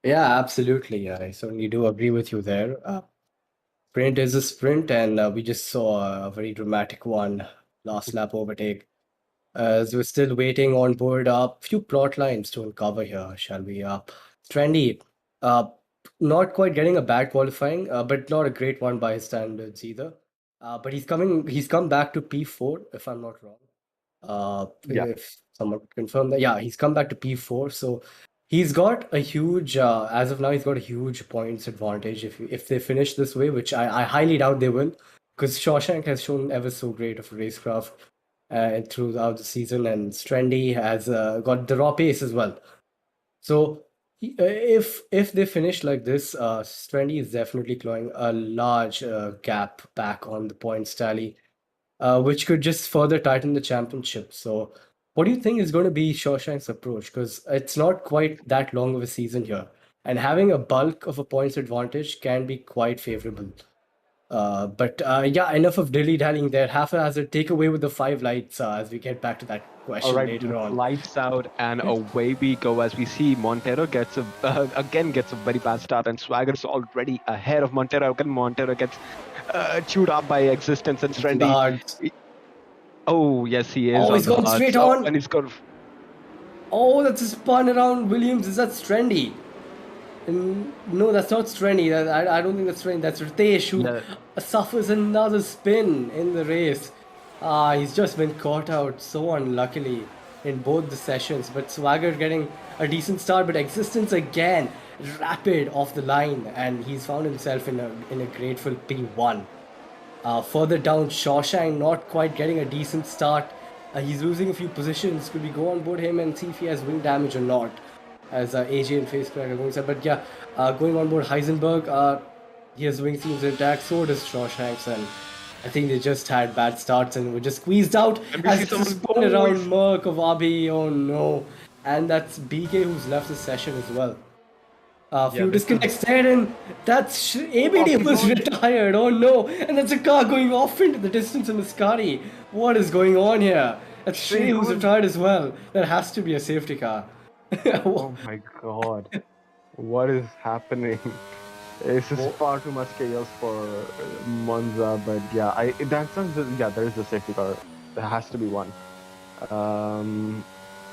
Speaker 4: Yeah, absolutely. I certainly do agree with you there. Sprint is a sprint, and we just saw a very dramatic one last lap overtake. As we're still waiting on board, a few plot lines to uncover here, shall we? Trendy, uh, not quite getting a bad qualifying, but not a great one by his standards either. But he's come back to P4, if I'm not wrong.
Speaker 5: Yeah.
Speaker 4: If someone could confirm that, yeah, he's come back to P4, so he's got a huge, as of now, he's got a huge points advantage if they finish this way, which I highly doubt they will, because Shawshank has shown ever so great of a racecraft throughout the season, and Strendy has got the raw pace as well. So if they finish like this, Strendy is definitely clawing a large gap back on the points tally, which could just further tighten the championship. So, what do you think is going to be Shawshank's approach? Because it's not quite that long of a season here, and having a bulk of a points advantage can be quite favorable. But yeah, enough of dilly-dallying there. Hafa has a takeaway with the 5 lights as we get back to that question
Speaker 5: All right,
Speaker 4: later on.
Speaker 5: lights out and away we go as we see Montero gets again gets a very bad start and Swagger's already ahead of Montero. Again, Montero gets chewed up by Existence and Trendy.
Speaker 4: Guards.
Speaker 5: Oh yes, he is.
Speaker 4: Oh, he's
Speaker 5: the
Speaker 4: gone
Speaker 5: guards.
Speaker 4: straight
Speaker 5: Oh,
Speaker 4: on.
Speaker 5: and he's got.
Speaker 4: Oh, that's a spun around Williams. Is that Strendy? No, that's not Strendy. I don't think that's Strendy. That's Ritesh who suffers another spin in the race. He's just been caught out so unluckily in both the sessions. But Swagger getting a decent start, but Existence again rapid off the line, and he's found himself in a grateful P1. Further down, Shawshank not quite getting a decent start. He's losing a few positions. Could we go on board him and see if he has wing damage or not? As AJ and Facecrack are going inside. But yeah, going on board Heisenberg, he has wing seams intact, so does Shawshanks, and I think they just had bad starts and were just squeezed out as it's spun around Merc of Abi. Oh no. And that's BK who's left the session as well. Few disconnects there, and that's ABD was retired. Oh no! And that's a car going off into the distance in the Ascari. What is going on here? That's Shay who's retired as well. That has to be a safety car.
Speaker 7: Oh my god. What is happening? This is far too much chaos for Monza, but yeah, there is a safety car. There has to be one.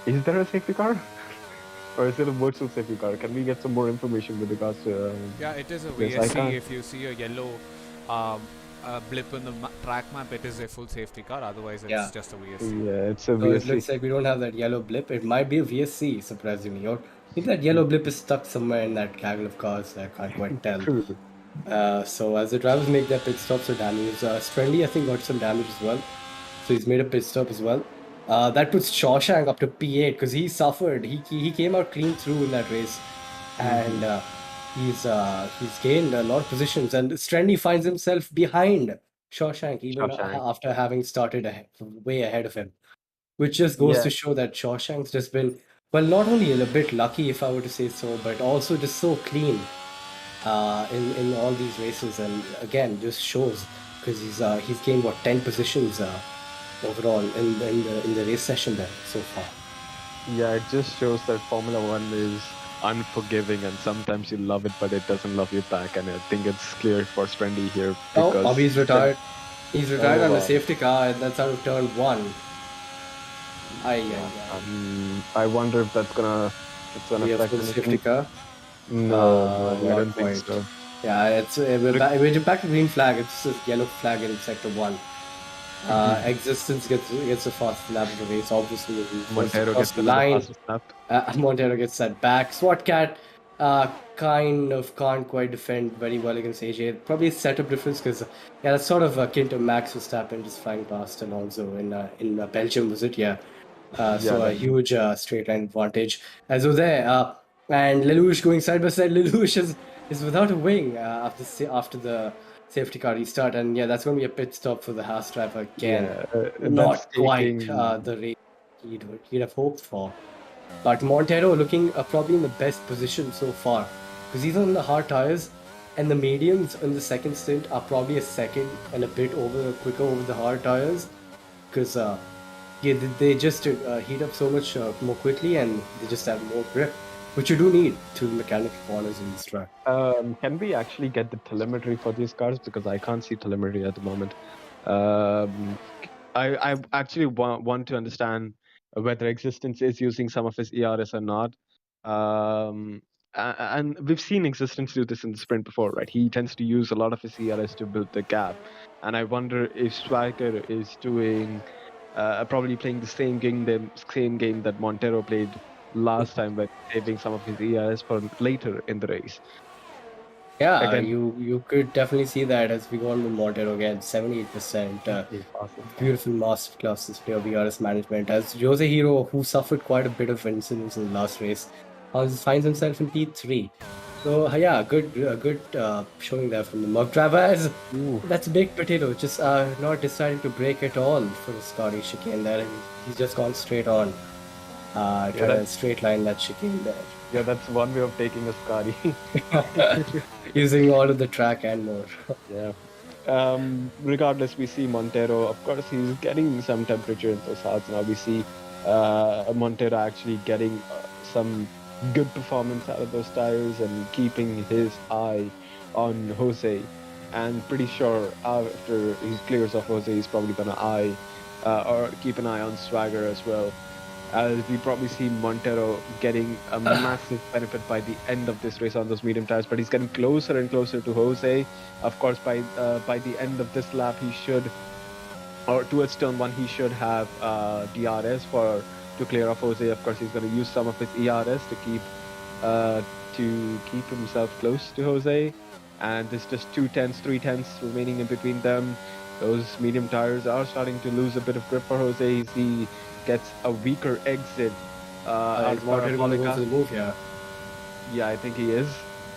Speaker 7: Is there a safety car? Or is it a virtual safety car? Can we get some more information with regards to...
Speaker 6: yeah, it is a VSC. If you see a yellow blip in the track map, it is a full safety car. Otherwise, it's just a VSC.
Speaker 7: Yeah, it's a VSC.
Speaker 4: So it looks like we don't have that yellow blip. It might be a VSC, surprisingly. Or maybe that yellow blip is stuck somewhere in that gaggle of cars. I can't quite tell. So as the drivers make their pit stops or damage, Strendy I think got some damage as well. So he's made a pit stop as well. That puts Shawshank up to P8 because he suffered. He came out clean through in that race, and he's gained a lot of positions. And Strendy finds himself behind Shawshank even after having started way ahead of him, which just goes to show that Shawshank's just been, well, not only a bit lucky if I were to say so, but also just so clean in all these races. And again, just shows because he's gained 10 positions. Overall in the race session there so far.
Speaker 5: Yeah, it just shows that Formula One is unforgiving and sometimes you love it but it doesn't love you back, and I think it's clear for Strendy here because...
Speaker 4: Oh, he's retired. He's retired on a safety car, and that's out of turn 1.
Speaker 7: I wonder if that's gonna affect the
Speaker 4: safety car.
Speaker 5: No, I don't think so.
Speaker 4: Yeah, we're back to green flag. It's just yellow flag in sector 1. Existence gets a fast lap of the race, obviously.
Speaker 5: Montero gets
Speaker 4: the line.
Speaker 5: fastest lap.
Speaker 4: Montero gets that back. SWAT Cat kind of can't quite defend very well against AJ. Probably a setup difference because yeah, that's sort of akin to Max Verstappen just flying past Alonso in Belgium, was it? Yeah. So a huge straight line advantage. So there, and Lelouch going side by side. Lelouch is without a wing after the safety car restart, and yeah, that's going to be a pit stop for the Haas driver again. Not
Speaker 5: that's
Speaker 4: quite
Speaker 5: taking-
Speaker 4: the race he'd have hoped for. But Montero looking probably in the best position so far because he's on the hard tires, and the mediums in the second stint are probably a second and a bit quicker over the hard tires because they just heat up so much more quickly and they just have more grip, which you do need to mechanical corners in this track.
Speaker 5: Can we actually get the telemetry for these cars? Because I can't see telemetry at the moment. I actually want to understand whether Existence is using some of his ERS or not. And we've seen Existence do this in the sprint before, right? He tends to use a lot of his ERS to build the gap. And I wonder if Swagger is doing probably playing the same game that Montero played last time, by saving some of his ERS for later in the race.
Speaker 4: Yeah,
Speaker 5: Again-
Speaker 4: you could definitely see that as we go on with Montero again, 78%.
Speaker 5: Awesome.
Speaker 4: Beautiful masterclass display of ERS management as Jose Hero, who suffered quite a bit of incidents in the last race, finds himself in P3. So yeah, good showing there from the Merc driver. As that's a big potato, just not deciding to break at all for the Scotty chicane there. He's just gone straight on, trying to straight line that chicane there.
Speaker 5: Yeah, that's one way of taking a Scotty.
Speaker 4: Using all of the track and more.
Speaker 5: Yeah. Regardless, we see Montero. Of course, he's getting some temperature in those hards now. We see Montero actually getting some good performance out of those tires and keeping his eye on Jose. And pretty sure after he clears off Jose, he's probably gonna or keep an eye on Swagger as well. As we probably see Montero getting a massive benefit by the end of this race on those medium tires, but he's getting closer and closer to Jose. Of course, by the end of this lap, he should, or towards turn 1, he should have DRS to clear off Jose. Of course, he's going to use some of his ERS to keep himself close to Jose. And there's just 3 tenths remaining in between them. Those medium tires are starting to lose a bit of grip for Jose. He gets a weaker exit.
Speaker 4: Montero goes to the move, yeah.
Speaker 5: Yeah, I think he is.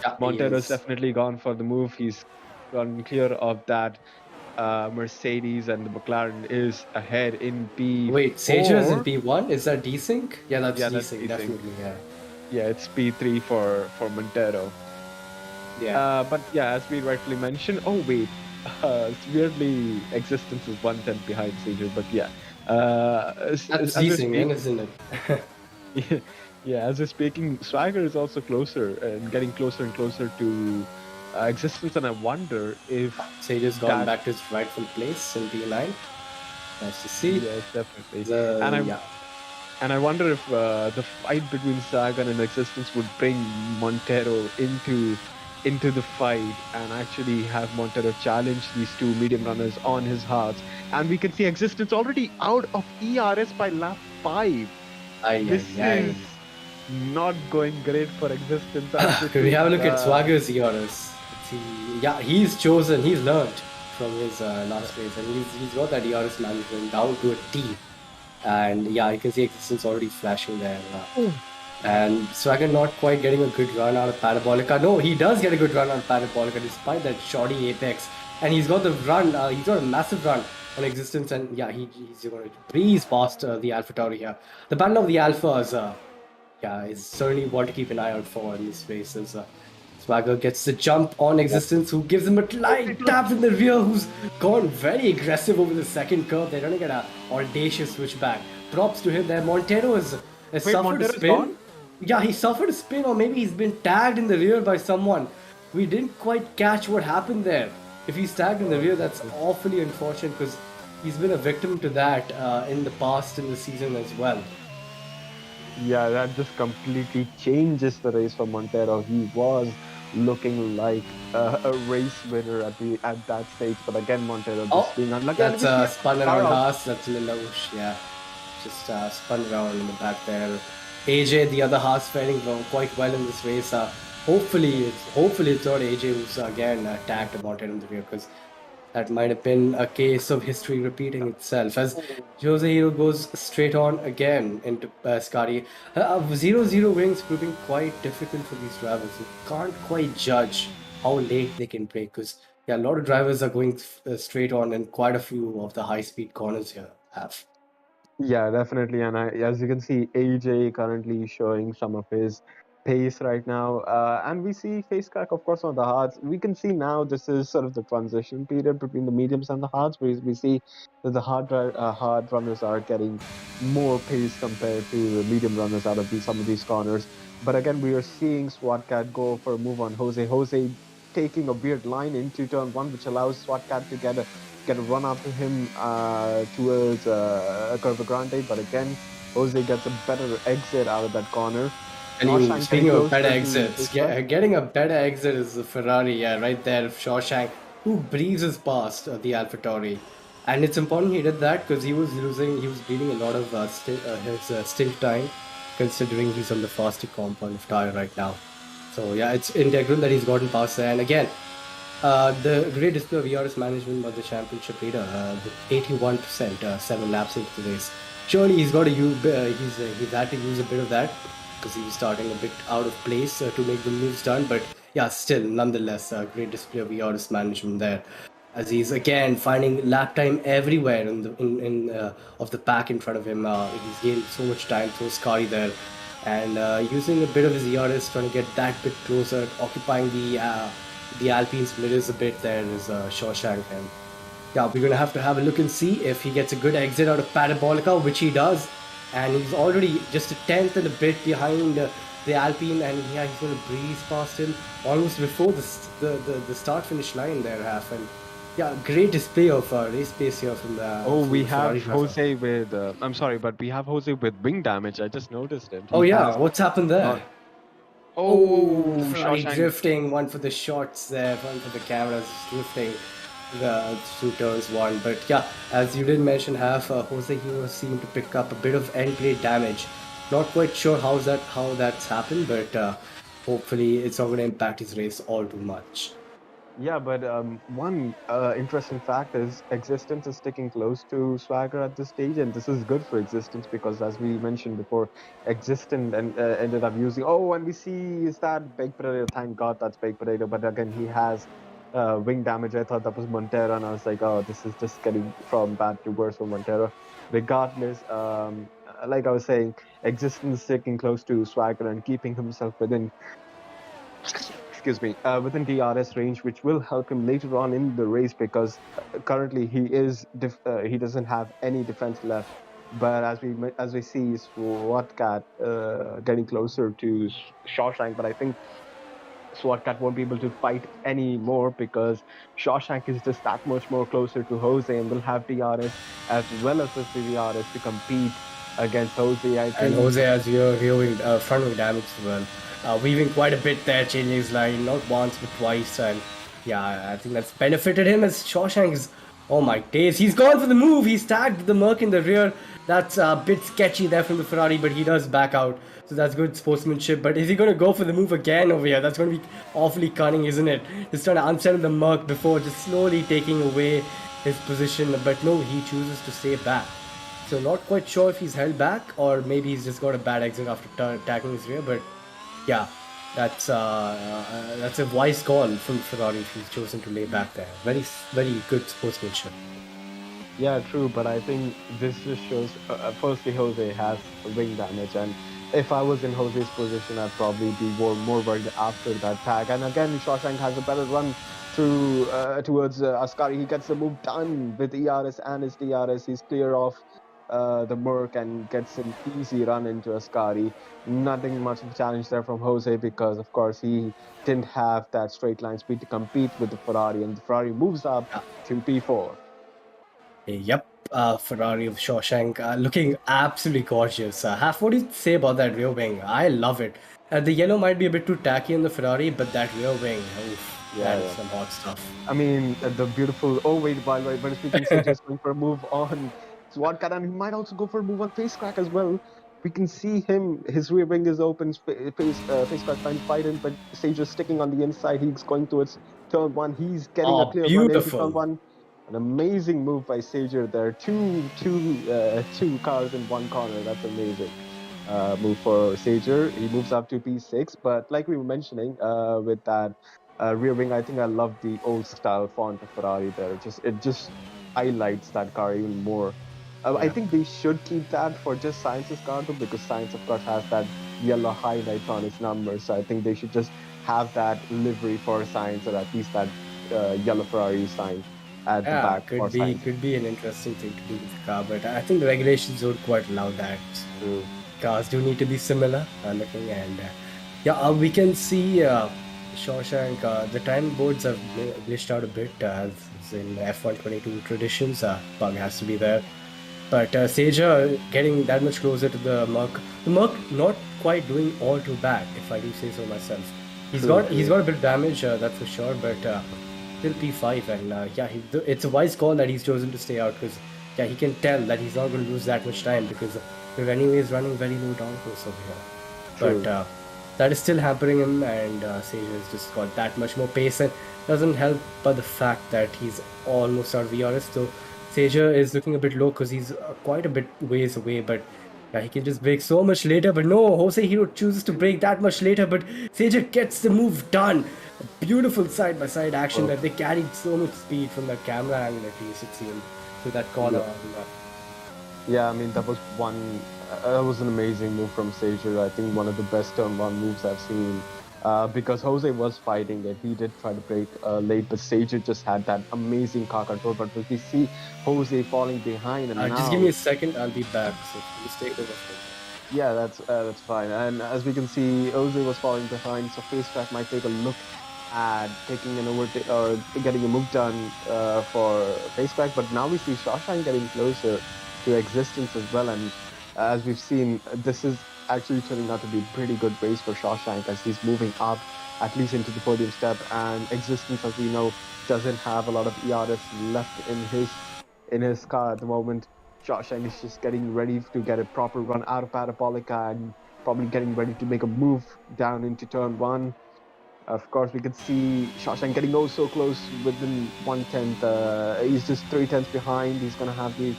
Speaker 4: Yeah,
Speaker 5: Montero's definitely gone for the move. He's gone clear of that. Mercedes and the McLaren is ahead in P4.
Speaker 4: Wait, Sager is in P1? Is that desync? Yeah, that's desync,
Speaker 5: desync.
Speaker 4: definitely, yeah.
Speaker 5: Yeah, it's P3 for Montero.
Speaker 4: Yeah.
Speaker 5: But yeah, as we rightfully mentioned, it's weirdly Existence is 1 tenth behind Sager, but yeah.
Speaker 4: That's desync, isn't it?
Speaker 5: Yeah, as we're speaking, Swagger is also closer and getting closer and closer to Existence, and I wonder if
Speaker 4: Sager's gone back to his rightful place in P9. Nice to see.
Speaker 5: Yes, definitely.
Speaker 4: Yeah.
Speaker 5: And I wonder if the fight between Swagger and Existence would bring Montero into the fight and actually have Montero challenge these two medium runners on his hards. And we can see Existence already out of ERS by lap 5. This is not going great for Existence.
Speaker 4: Could we have a look at Swagger's ERS? Yeah, he's learned from his last race, and he's got that ERS management down to a T. And yeah, you can see Existence already flashing there. And Swagger not quite getting a good run out of Parabolica. No, he does get a good run out of Parabolica despite that shoddy apex. And he's got the run, he's got a massive run on Existence, and yeah, he's going to breeze past the AlphaTauri here. The battle of the Alphas, is certainly what to keep an eye out for in this race. As Swagger gets the jump on Existence, who gives him a light tap in the rear, who's gone very aggressive over the second curve. They're going to get an audacious switchback. Props to him there. Montero has suffered a spin. Gone? Yeah, he suffered a spin, or maybe he's been tagged in the rear by someone. We didn't quite catch what happened there. If he's tagged in the rear, that's awfully unfortunate because he's been a victim to that in the past in the season as well.
Speaker 5: Yeah, that just completely changes the race for Montero. He was looking like a race winner at that stage, but again, Montero just being unlucky.
Speaker 4: That's spun around Haas. That's Lelouch, yeah. Just spun around in the back there. AJ, the other Haas, faring quite well in this race. hopefully it's not AJ who's again tagged Montet in the rear, because that might have been a case of history repeating itself as Jose Hero goes straight on again into Scotty. 0-0 wings proving quite difficult for these drivers. You can't quite judge how late they can brake, because a lot of drivers are going straight on, and quite a few of the high-speed corners here have.
Speaker 7: Yeah, definitely. And as you can see, AJ currently showing some of his pace right now. And we see face crack, of course, on the hards. We can see now this is sort of the transition period between the mediums and the hards, where we see that the hard runners are getting more pace compared to the medium runners out of some of these corners. But again, we are seeing SWATCAT go for a move on Jose. Jose taking a weird line into turn one, which allows SWATCAT to get a run after him towards Curva Grande, but again, Jose gets a better exit out of that corner.
Speaker 4: And you, speaking of better
Speaker 7: closer to
Speaker 4: exits,
Speaker 7: Isra.
Speaker 4: getting a better exit is the Ferrari, right there, Shawshank, who breezes past the AlphaTauri. And it's important he did that because he was bleeding a lot of his stint time, considering he's on the faster compound of tire right now. So yeah, it's integral that he's gotten past there. And again, the great display of ERS management by the championship leader, with 81%, 7 laps into the race. Surely he's got to use, he's had to use a bit of that, because he was starting a bit out of place to make the moves done. But yeah, still, nonetheless, a great display of ERS management there, as he's again finding lap time everywhere of the pack in front of him. He's gained so much time, so Scotty there, and using a bit of his ERS, trying to get that bit closer, occupying the Alpine's mirrors a bit. There is Shawshank, and yeah, we're gonna have to have a look and see if he gets a good exit out of Parabolica, which he does. And he's already just a tenth and a bit behind the Alpine, and yeah, he's going to breeze past him almost before the start-finish line there, half. And yeah, great display of race pace here from the.
Speaker 7: Oh,
Speaker 4: from
Speaker 7: we
Speaker 4: the Ferrari
Speaker 7: have
Speaker 4: driver.
Speaker 7: Jose with. I'm sorry, but we have Jose with wing damage. I just noticed it.
Speaker 4: Oh yeah, what's happened there?
Speaker 7: Oh,
Speaker 4: Ferrari
Speaker 7: Shawshank.
Speaker 4: drifting, one for the shots there, one for the cameras, drifting through turns one. But yeah, as you did mention, Jose Hero seemed to pick up a bit of end plate damage. Not quite sure how that's happened, but hopefully it's not going to impact his race all too much.
Speaker 7: Yeah, but one interesting fact is Existence is sticking close to Swagger at this stage, and this is good for Existence because, as we mentioned before, Existence ended up using. Oh, and we see is that Big Potato. Thank God that's Big Potato. But again, he has wing damage. I thought that was Montero, and I was like, oh, this is just getting from bad to worse for Montero. Regardless, like I was saying, Existence sticking close to Swagger and keeping himself within. Within DRS range, which will help him later on in the race because currently he doesn't have any defense left. But as we see SWATCAT getting closer to Shawshank, but I think SWATCAT won't be able to fight anymore because Shawshank is just that much more closer to Jose and will have DRS as well as the DRS to compete against Jose. I think.
Speaker 4: And Jose has rear front wing damage as well. Weaving quite a bit there, changing his line, not once but twice, and yeah, I think that's benefited him as Shawshank is, oh my days, he's gone for the move, he's tagged the Merc in the rear. That's a bit sketchy there from the Ferrari, but he does back out, so that's good sportsmanship. But is he going to go for the move again over here? That's going to be awfully cunning, isn't it? Just trying to unsettle the Merc before just slowly taking away his position, but no, he chooses to stay back. So not quite sure if he's held back, or maybe he's just got a bad exit after tagging his rear, but yeah, that's a wise call from Ferrari if he's chosen to lay back there. Very, very good sportsmanship.
Speaker 7: Yeah, true, but I think this just shows. Firstly, Jose has wing damage, and if I was in Jose's position, I'd probably be more worried after that tag. And again, Shawshank has a better run through towards Ascari. He gets the move done with ERS and his DRS. He's clear off the Merc and gets an easy run into Ascari. Nothing much of a challenge there from Jose because, of course, he didn't have that straight line speed to compete with the Ferrari, and the Ferrari moves up to P4.
Speaker 4: Yep, Ferrari of Shawshank looking absolutely gorgeous. Half, what do you say about that rear wing? I love it. The yellow might be a bit too tacky on the Ferrari, but that rear wing, that is some hot stuff.
Speaker 7: I mean, the beautiful. Oh wait, by the way, speaking, Sage is going for a move on SWATCAT, and he might also go for a move on Face Crack as well. We can see him, his rear wing is open, face crack trying to fight in, but Sage is sticking on the inside. He's going towards turn one. He's getting a
Speaker 4: Oh,
Speaker 7: clear run into turn
Speaker 4: beautiful.
Speaker 7: one. An amazing move by Sager there. Two cars in one corner. That's amazing. Move for Sager. He moves up to P6, but like we were mentioning, with that rear wing, I think I love the old style font of Ferrari there. It just highlights that car even more. I
Speaker 4: Yeah.
Speaker 7: think they should keep that for just Science's car though, because Science, of course, has that yellow highlights on his numbers. So I think they should just have that livery for Science, or at least that yellow Ferrari sign at the
Speaker 4: Yeah,
Speaker 7: back for Science.
Speaker 4: could be an interesting thing to do with the car, but I think the regulations don't quite allow that.
Speaker 7: True.
Speaker 4: Cars do need to be similar looking, and we can see Shawshank. The time boards have glitched out a bit, as in F122 traditions. Bug has to be there. But Seja getting that much closer to the Merc. The Merc not quite doing all too bad, if I do say so myself. He's got a bit of damage, that's for sure, but still P5, and it's a wise call that he's chosen to stay out, because he can tell that he's not going to lose that much time, because we're anyways running very low downforce over here.
Speaker 7: True.
Speaker 4: But that is still hampering him, and Seja has just got that much more pace, and doesn't help but the fact that he's almost out of ERS. So Seja is looking a bit low because he's quite a bit ways away, but he can just break so much later. But no, Jose Hero chooses to break that much later, but Seja gets the move done. A beautiful side-by-side action that they carried so much speed from that camera angle, at least it seemed, to that corner.
Speaker 7: Yeah, I mean, that was an amazing move from Sager. I think one of the best turn one moves I've seen. Because Jose was fighting it, he did try to break late, but Sager just had that amazing car control. But we see Jose falling behind, and now...
Speaker 4: Just give me a second, I'll be back. So please take over.
Speaker 7: Yeah, that's fine. And as we can see, Jose was falling behind, so Facetrack might take a look at taking an overtake or getting a move done for Facetrack. But now we see Shawshank getting closer to existence as well, and as we've seen, this is actually turning out to be a pretty good race for Shawshank, as he's moving up at least into the podium step, and existence, as we know, doesn't have a lot of ERS left in his car at the moment. Shawshank is just getting ready to get a proper run out of Parabolica and probably getting ready to make a move down into turn one. Of course, we could see Shawshank getting oh so close within 1/10. He's just 3/10 behind. He's going to have the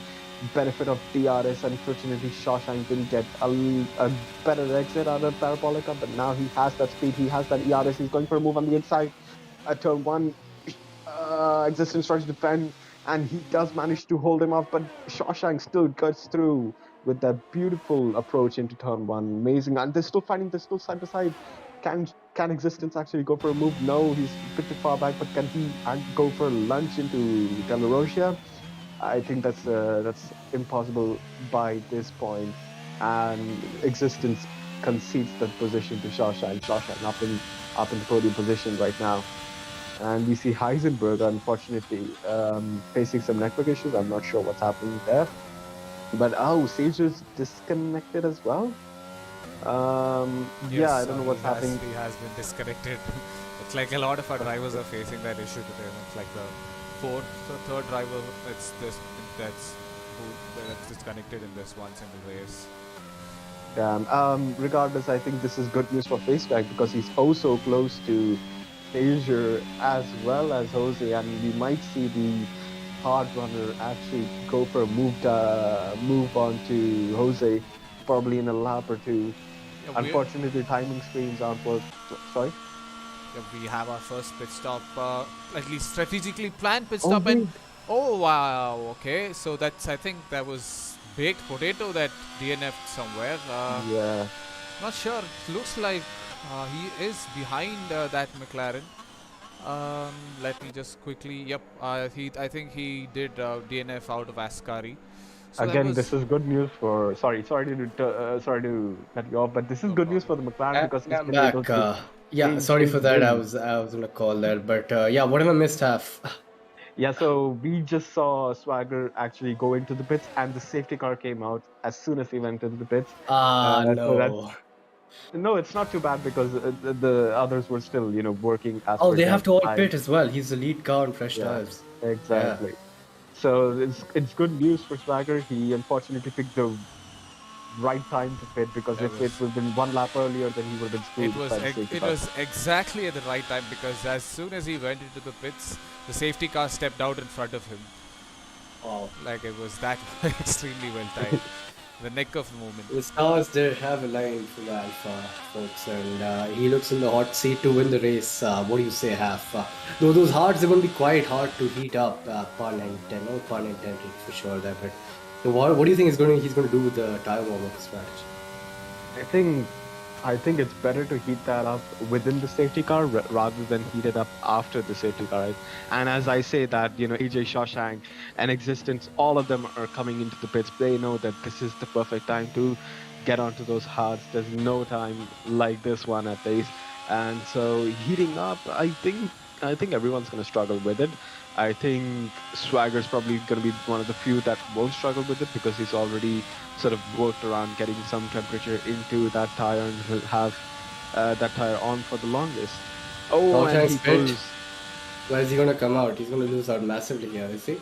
Speaker 7: benefit of DRS. Unfortunately, Shawshank didn't get a better exit out of Parabolica, but now he has that speed, he has that ERS. He's going for a move on the inside at turn one. Existence tries to defend, and he does manage to hold him off, but Shawshank still cuts through with that beautiful approach into turn one. Amazing, and they're still fighting, they're still side by side. Can Existence actually go for a move? No, he's a bit too far back, but can he go for a lunge into Delarosia? I think that's impossible by this point, and Existence concedes that position to Shawshank. Shawshank up in the podium position right now, and we see Heisenberg unfortunately facing some network issues. I'm not sure what's happening there, but Sager's disconnected as well.
Speaker 6: Yes,
Speaker 7: I don't know what's happening.
Speaker 6: He has been disconnected. It's like a lot of our drivers are facing that issue today. It's like the third driver that's disconnected in this one single race.
Speaker 7: Regardless, I think this is good news for Faceback, because he's so close to Asia as well as Jose, and we might see the hard runner actually go for a move on to Jose, probably in a lap or two. Yeah, unfortunately, timing screens aren't working. Sorry?
Speaker 6: Yeah, we have our first pit stop, at least strategically planned pit stop. And oh wow, okay, so I think that was baked potato that DNF'd somewhere.
Speaker 7: Yeah.
Speaker 6: Not sure. It looks like he is behind that McLaren. Let me just quickly. Yep. I think he did DNF out of Ascari. So
Speaker 7: again, this is good news for. Sorry to cut you off, but this is good news for the McLaren, because he's been able to.
Speaker 4: Sorry for that. I was on a call there, but what am I missed half?
Speaker 7: Yeah, so we just saw Swagger actually go into the pits, and the safety car came out as soon as he went into the pits.
Speaker 4: No.
Speaker 7: No, it's not too bad, because the others were still, working.
Speaker 4: They have to all pit as well. He's the lead car on fresh tires.
Speaker 7: Exactly. Yeah. So it's good news for Swagger. He unfortunately picked the right time to pit, because
Speaker 6: It
Speaker 7: if it
Speaker 6: was-
Speaker 7: would have been one lap earlier, then he would have been screwed.
Speaker 6: It was
Speaker 7: by the safety
Speaker 6: it
Speaker 7: car.
Speaker 6: was exactly at the right time, because as soon as he went into the pits, the safety car stepped out in front of him.
Speaker 4: Wow.
Speaker 6: Like it was that extremely well timed. The neck of the moment.
Speaker 4: The stars there have aligned for the Alpha folks, and he looks in the hot seat to win the race. What do you say, Half? Though those hards are going to be quite hard to heat up, pun intended, no pun intended for sure there. But what do you think he's going to do with the tire warm-up strategy?
Speaker 7: I think it's better to heat that up within the safety car rather than heat it up after the safety car. Right? And as I say that, AJ Shawshank and Existence, all of them are coming into the pits. They know that this is the perfect time to get onto those hards. There's no time like this one at least. And so heating up, I think everyone's going to struggle with it. I think Swagger's probably going to be one of the few that won't struggle with it, because he's already sort of worked around getting some temperature into that tire, and he'll have that tire on for the longest. Oh, and he goes.
Speaker 4: Where is he going to come out? He's going to lose out massively here, is he?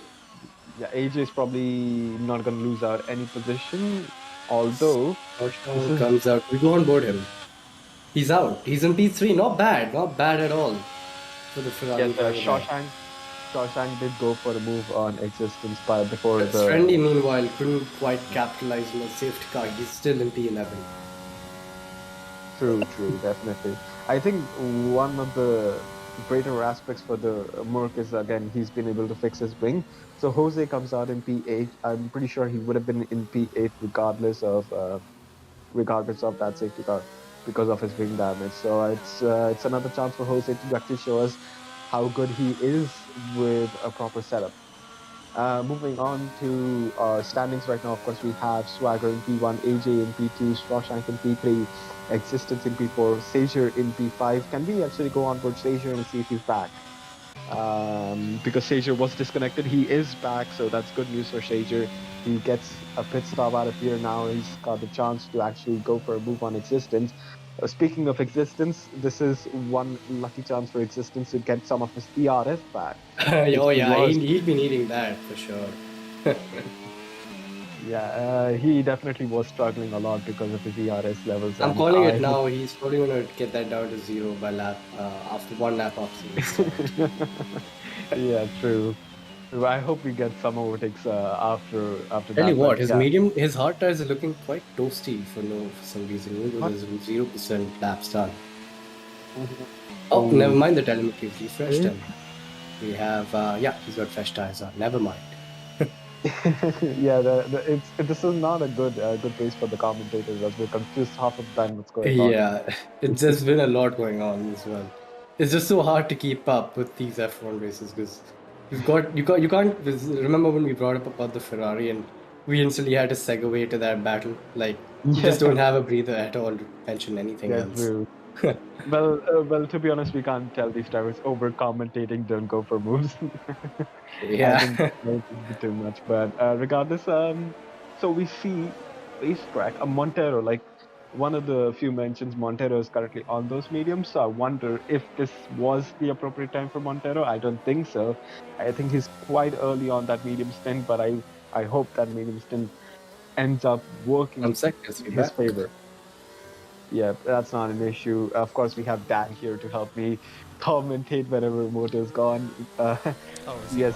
Speaker 7: Yeah, AJ is probably not going to lose out any position, although
Speaker 4: comes out. We go on board him. He's out. He's in P3. Not bad at all for the Ferrari.
Speaker 7: Yeah, Shawshank did go for a move on Existence before the...
Speaker 4: Friendly, meanwhile, couldn't quite capitalize on the safety car. He's still in P11.
Speaker 7: True, definitely. I think one of the greater aspects for the Merc is, again, he's been able to fix his wing. So Jose comes out in P8. I'm pretty sure he would have been in P8 regardless of that safety car, because of his wing damage. So it's another chance for Jose to actually show us how good he is with a proper setup. Moving on to our standings right now, of course, we have Swagger in P1, AJ in P2, Shawshank in P3, Existence in P4, Sager in P5. Can we actually go on board Sager and see if he's back? Because Sager was disconnected. He is back, so that's good news for Sager. He gets a pit stop out of here now. He's got the chance to actually go for a move on Existence. Speaking of Existence, this is one lucky chance for Existence to get some of his ERS back.
Speaker 4: Oh yeah, he'd be needing that for sure.
Speaker 7: Yeah, he definitely was struggling a lot because of his ERS levels.
Speaker 4: I'm calling it now. He's probably going to get that down to 0 by lap after one lap after.
Speaker 7: Yeah, true. I hope we get some overtakes after that.
Speaker 4: Tell you what, his hard tires are looking quite toasty for some reason. Even though there's 0% laps done. Oh, never mind the telemetry. He's refreshed him. We have he's got fresh tires on. Never mind.
Speaker 7: Yeah, this is not a good pace for the commentators, as we're confused half of the time what's going on.
Speaker 4: Yeah, it's just been a lot going on as well. It's just so hard to keep up with these F1 races, because you can't remember when we brought up about the Ferrari and we instantly had to segue to that battle. Like you just don't have a breather at all to mention anything else.
Speaker 7: True. Well, to be honest, we can't tell these drivers over commentating, don't go for moves.
Speaker 4: Yeah.
Speaker 7: I think that might be too much, but regardless, so we see racetrack, Montero, like one of the few mentions, Montero is currently on those mediums, so I wonder if this was the appropriate time for Montero. I don't think so. I think he's quite early on that medium stint, but I hope that medium stint ends up working in his favor. Yeah, that's not an issue. Of course, we have Dan here to help me commentate whenever Moto's gone. Yes,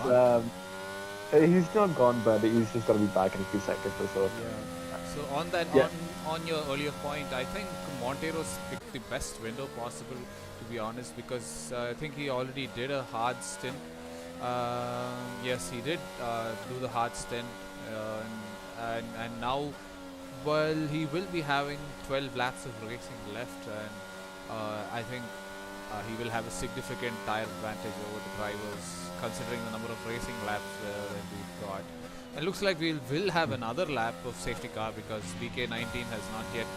Speaker 7: he's not gone, but he's just gonna be back in a few seconds or so.
Speaker 6: Yeah. So on that, on your earlier point, I think Montero's picked the best window possible, to be honest, because I think he already did a hard stint. Yes, he did do the hard stint, and now. Well, he will be having 12 laps of racing left, and I think he will have a significant tire advantage over the drivers, considering the number of racing laps that we've got. It looks like we will have another lap of safety car, because BK19 has not yet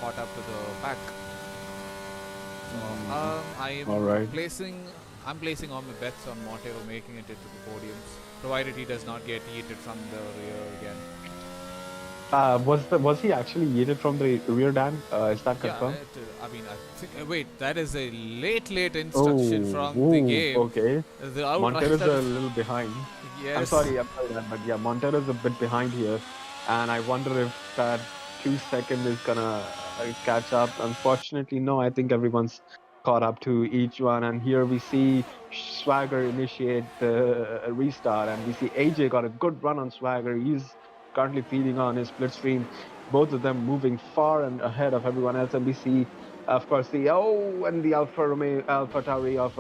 Speaker 6: caught up to the pack. So I'm placing all my bets on Montero making it into the podiums, provided he does not get yeeted from the rear again.
Speaker 7: Was he actually yeeted from the rear, Dan? Is that confirmed?
Speaker 6: Yeah, I think. Wait, that is a late instruction from the game.
Speaker 7: Okay. Montero's a little behind.
Speaker 6: Yes.
Speaker 7: I'm sorry, Dan, but yeah, Montero's a bit behind here, and I wonder if that 2 seconds is gonna catch up. Unfortunately, no. I think everyone's caught up to each one, and here we see Swagger initiate the restart, and we see AJ got a good run on Swagger. He's currently feeding on his split stream. Both of them moving far and ahead of everyone else, and we see, of course, the Alpha Romeo, Alpha Tauri of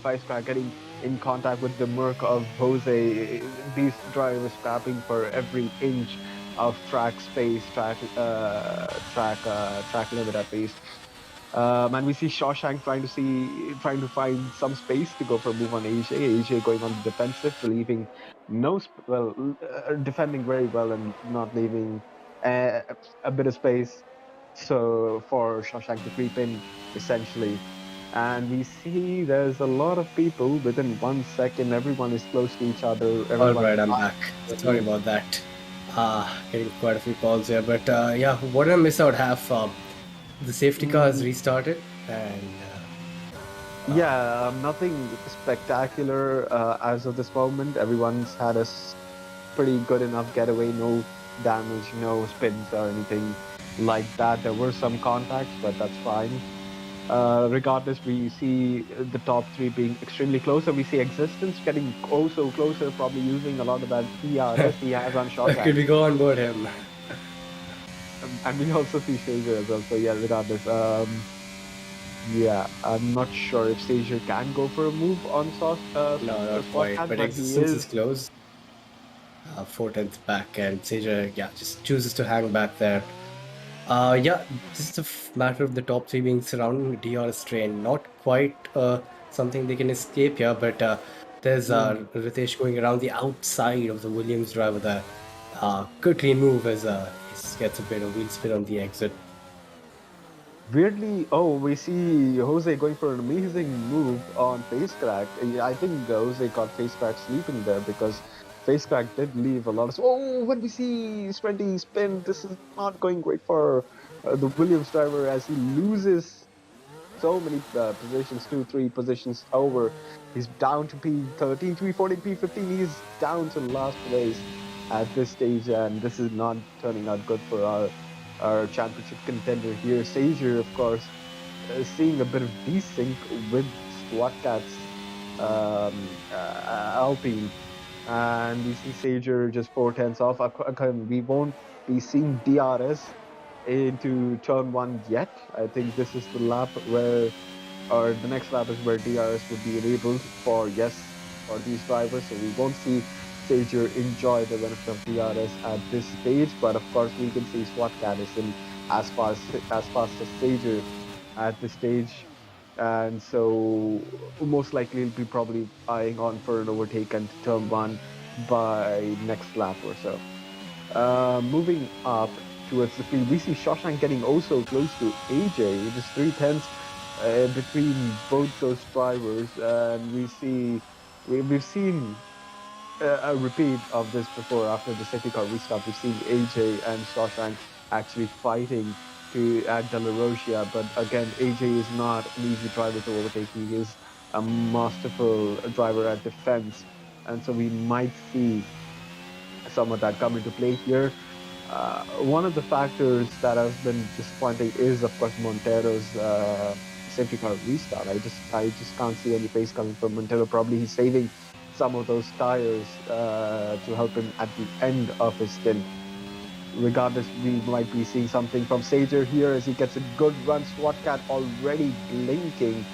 Speaker 7: Ficecrack getting in contact with the Merc of Jose. These drivers scrapping for every inch of track space, track limit at least. And we see Shawshank trying to find some space to go for a move on AJ. AJ going on the defensive, leaving defending very well and not leaving a bit of space so for Shawshank to creep in essentially. And we see there's a lot of people within 1 second. Everyone is close to each other.
Speaker 4: All
Speaker 7: Everyone
Speaker 4: right, I'm back. Sorry about that. Getting quite a few calls here, but yeah, what did I miss out? Half the safety car has restarted, and
Speaker 7: Yeah, nothing spectacular as of this moment. Everyone's had a pretty good enough getaway, no damage, no spins or anything like that. There were some contacts, but that's fine. Regardless, we see the top three being extremely close, and we see Existence getting also closer, probably using a lot of that ERS he has on shot.
Speaker 4: could we go on board him?
Speaker 7: And we also see Sager as well. So yeah, regardless, yeah, I'm not sure if Sager can go for a move on Sauce.
Speaker 4: No, not quite.
Speaker 7: Spotcat,
Speaker 4: But Existence is close. 4/10 back, and Sager, yeah, just chooses to hang back there. Yeah, just a matter of the top three being surrounding DRS train. Not quite something they can escape here, but there's Ritesh going around the outside of the Williams driver there. Good clean move as he gets a bit of wheel spin on the exit.
Speaker 7: Weirdly, we see Jose going for an amazing move on Facecrack. I think Jose got Facecrack sleeping there because Facecrack did leave a lot of. When we see Sprinty spin, this is not going great for the Williams driver as he loses so many positions, 2-3 positions over. He's down to P13, P14, P15. He's down to last place at this stage, and this is not turning out good for our championship contender here. Sager, of course, seeing a bit of desync with Swatcat's Alpine. And we see Sager just 4/10 off. We won't be seeing DRS into turn 1 yet. I think this is the lap where, or the next lap is where DRS would be enabled for these drivers. So we won't see Sager enjoy the benefit of DRS at this stage. But of course, we can see Swatcat is in as fast as Sager at this stage. And so most likely he'll be probably eyeing on for an overtake and turn 1 by next lap or so. Moving up towards the field, we see Shawshank getting also close to AJ. It is 3/10 between both those drivers, and we've seen a repeat of this before. After the safety car restart, we've seen AJ and Shawshank actually fighting at De La Rosia, but again, AJ is not an easy driver to overtake. He is a masterful driver at defense, and so we might see some of that come into play here. One of the factors that has been disappointing is, of course, Montero's safety car restart. I just can't see any pace coming from Montero. Probably he's saving some of those tires to help him at the end of his stint. Regardless, we might be seeing something from Sager here as he gets a good run. Swatcat already blinking,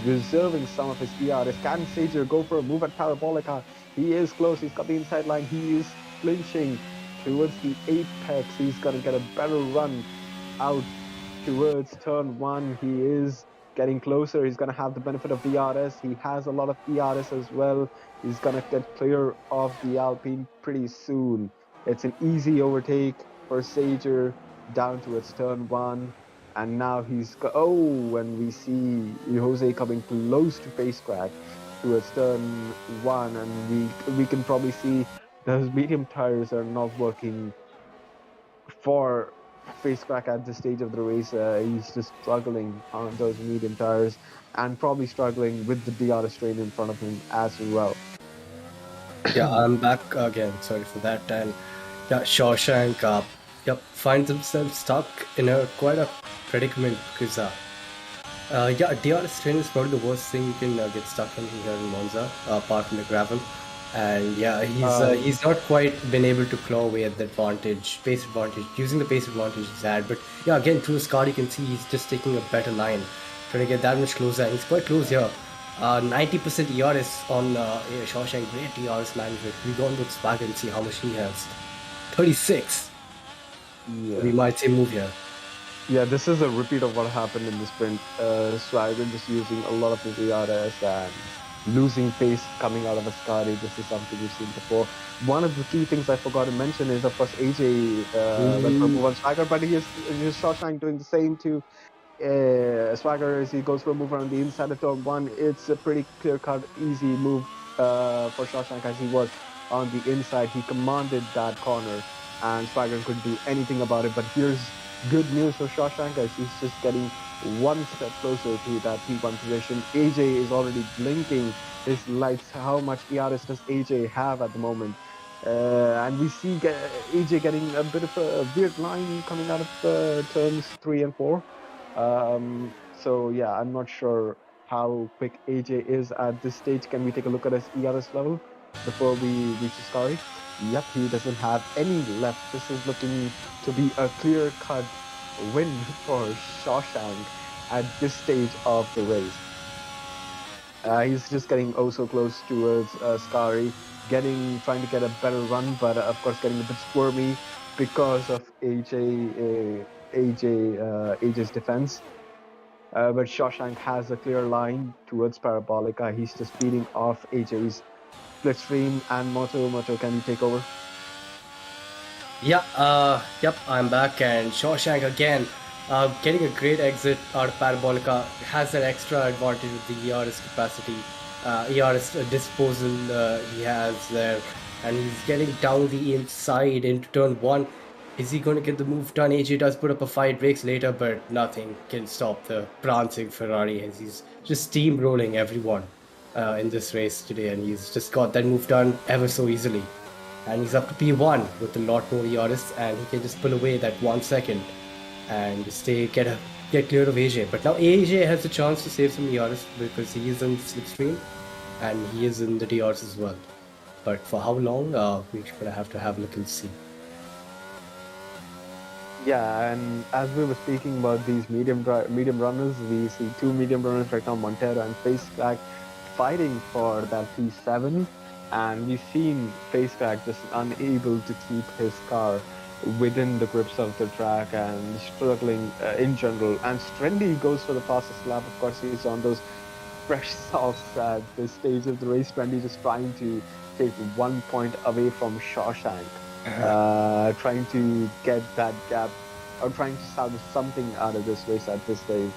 Speaker 7: reserving some of his ERS. Can Sager go for a move at Parabolica? He is close. He's got the inside line. He is flinching towards the apex. He's going to get a better run out towards turn 1. He is getting closer. He's going to have the benefit of DRS. He has a lot of ERS as well. He's going to get clear of the Alpine pretty soon. It's an easy overtake for Sager down towards turn 1. And now when we see Jose coming close to Facecrack towards turn 1, and we can probably see those medium tires are not working for Facecrack at this stage of the race. He's just struggling on those medium tires and probably struggling with the DRS train in front of him as well.
Speaker 4: Yeah, I'm back again. Sorry for that. And yeah, Shawshank finds himself stuck in a quite a predicament because DRS train is probably the worst thing you can get stuck in here in Monza, apart from the gravel. And yeah, he's not quite been able to claw away at the pace advantage, using the pace advantage he's had. But yeah, again, through his card, you can see he's just taking a better line, trying to get that much closer. And he's quite close here. 90% ERS on Shawshank, great ERS management. We go on with Swagger and see how much he has. 36.
Speaker 7: Yeah.
Speaker 4: We might say move here.
Speaker 7: Yeah, this is a repeat of what happened in the sprint. Swagger just using a lot of his ERS and losing pace coming out of Ascari. This is something we've seen before. One of the key things I forgot to mention is, of course, AJ went for a move on Swagger, but he is Shawshank doing the same to Swagger as he goes for a move around the inside of turn 1. It's a pretty clear-cut, easy move for Shawshank as he was on the inside. He commanded that corner, and Swagger couldn't do anything about it. But here's good news for Shawshank as he's just getting one step closer to that P1 position. AJ is already blinking his lights. How much ERS does AJ have at the moment? And we see AJ getting a bit of a weird line coming out of turns 3 and 4. So yeah, I'm not sure how quick AJ is at this stage. Can we take a look at his ERS level before we reach Ascari? Yep, he doesn't have any left. This is looking to be a clear-cut win for Shawshank at this stage of the race. He's just getting oh so close towards Ascari, trying to get a better run, but of course getting a bit squirmy because of AJ's defense. But Shawshank has a clear line towards Parabolica. He's just beating off AJ's Slipstream and Moto. Can you take over?
Speaker 4: Yep, I'm back, and Shawshank again, getting a great exit out of Parabolica, has that extra advantage with the ERS capacity, ERS disposal he has there, and he's getting down the inside into turn 1. Is he going to get the move done? AJ does put up a fight, breaks later, but nothing can stop the prancing Ferrari as he's just steamrolling everyone in this race today, and he's just got that move done ever so easily. And he's up to P1 with a lot more ERS, and he can just pull away that 1 second and get clear of AJ. But now AJ has a chance to save some ERS because he is in Slipstream and he is in the DRs as well. But for how long, we're gonna have to have a look and see.
Speaker 7: Yeah, and as we were speaking about these medium runners, we see two medium runners right now, Montero and Facecrack, fighting for that P7. And we've seen Facecrack just unable to keep his car within the grips of the track and struggling in general. And Strendy goes for the fastest lap. Of course, he's on those fresh softs at this stage of the race. Strendy just trying to take 1 point away from Shawshank, trying to get that gap, or trying to salvage something out of this race at this stage.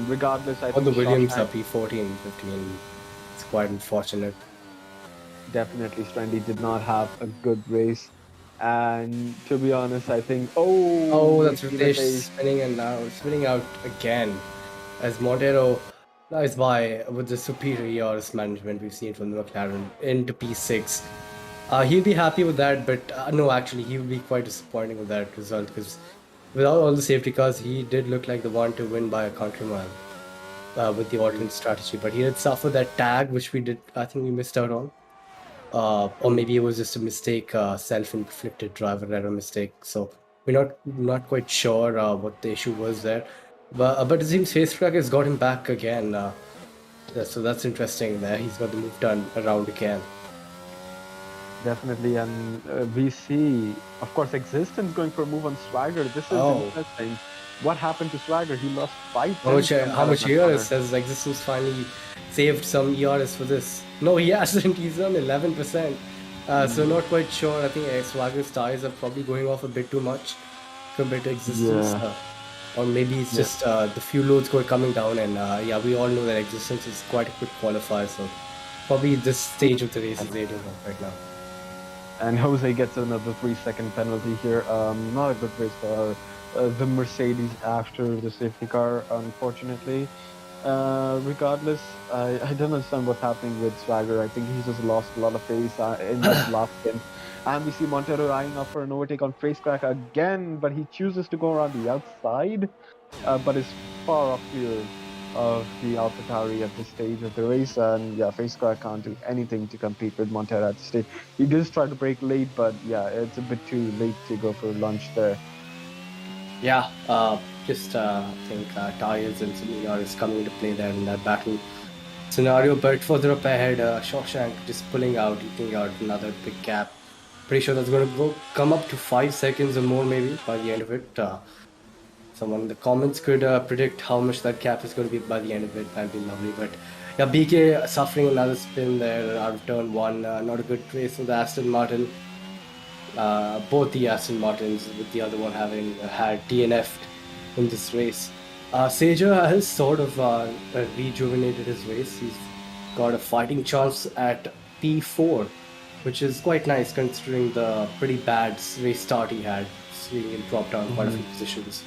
Speaker 7: Regardless, I think
Speaker 4: the Williams are P14, 15. It's quite unfortunate.
Speaker 7: Definitely, Strendy did not have a good race, and to be honest, I think
Speaker 4: that's Ritesh spinning out again, as Montero flies by with the superior ERS management we've seen from the McLaren into P6. He'll be happy with that, but no, actually, he will be quite disappointing with that result because without all the safety cars, he did look like the one to win by a country mile with the ordnance strategy. But he did suffer that tag, which I think we missed out on. Or maybe it was just a mistake, self-inflicted driver error mistake. So we're not quite sure what the issue was there. But it seems Facecrack has got him back again. So that's interesting there. He's got the move done around again.
Speaker 7: Definitely, and we see, of course, Existence going for a move on Swagger. This is interesting. What happened to Swagger? He lost 5 points.
Speaker 4: How much ERS has Existence finally saved some ERS for this? No, he hasn't. He's on 11%. So not quite sure. I think Swagger's tires are probably going off a bit too much compared to Existence.
Speaker 7: Yeah.
Speaker 4: Or maybe it's just the fuel loads coming down, and we all know that Existence is quite a quick qualifier. So probably this stage of the race is aiding him right now.
Speaker 7: And Jose gets another 3-second penalty here. Not a good race for the Mercedes after the safety car, unfortunately. Regardless, I don't understand what's happening with Swagger. I think he just lost a lot of pace in that last stint. And we see Montero eyeing up for an overtake on Facecrack again, but he chooses to go around the outside, but is far off field of the AlphaTauri at this stage of the race. And yeah, Facecrack can't do anything to compete with Montero at this stage. He does try to break late, but yeah, it's a bit too late to go for lunch there.
Speaker 4: Yeah, I think tires and Similar is coming into play there in that battle scenario. But further up ahead, Shawshank just pulling out, eking out another big gap. Pretty sure that's going to come up to 5 seconds or more maybe by the end of it. Someone in the comments could predict how much that gap is going to be by the end of it. That'd be lovely. But yeah, BK suffering another spin there out of turn 1. Not a good race for the Aston Martin. Both the Aston Martins, with the other one having had DNF'd in this race. Sager has sort of rejuvenated his race. He's got a fighting chance at P4, which is quite nice considering the pretty bad race start he had, seeing him drop down quite a few positions.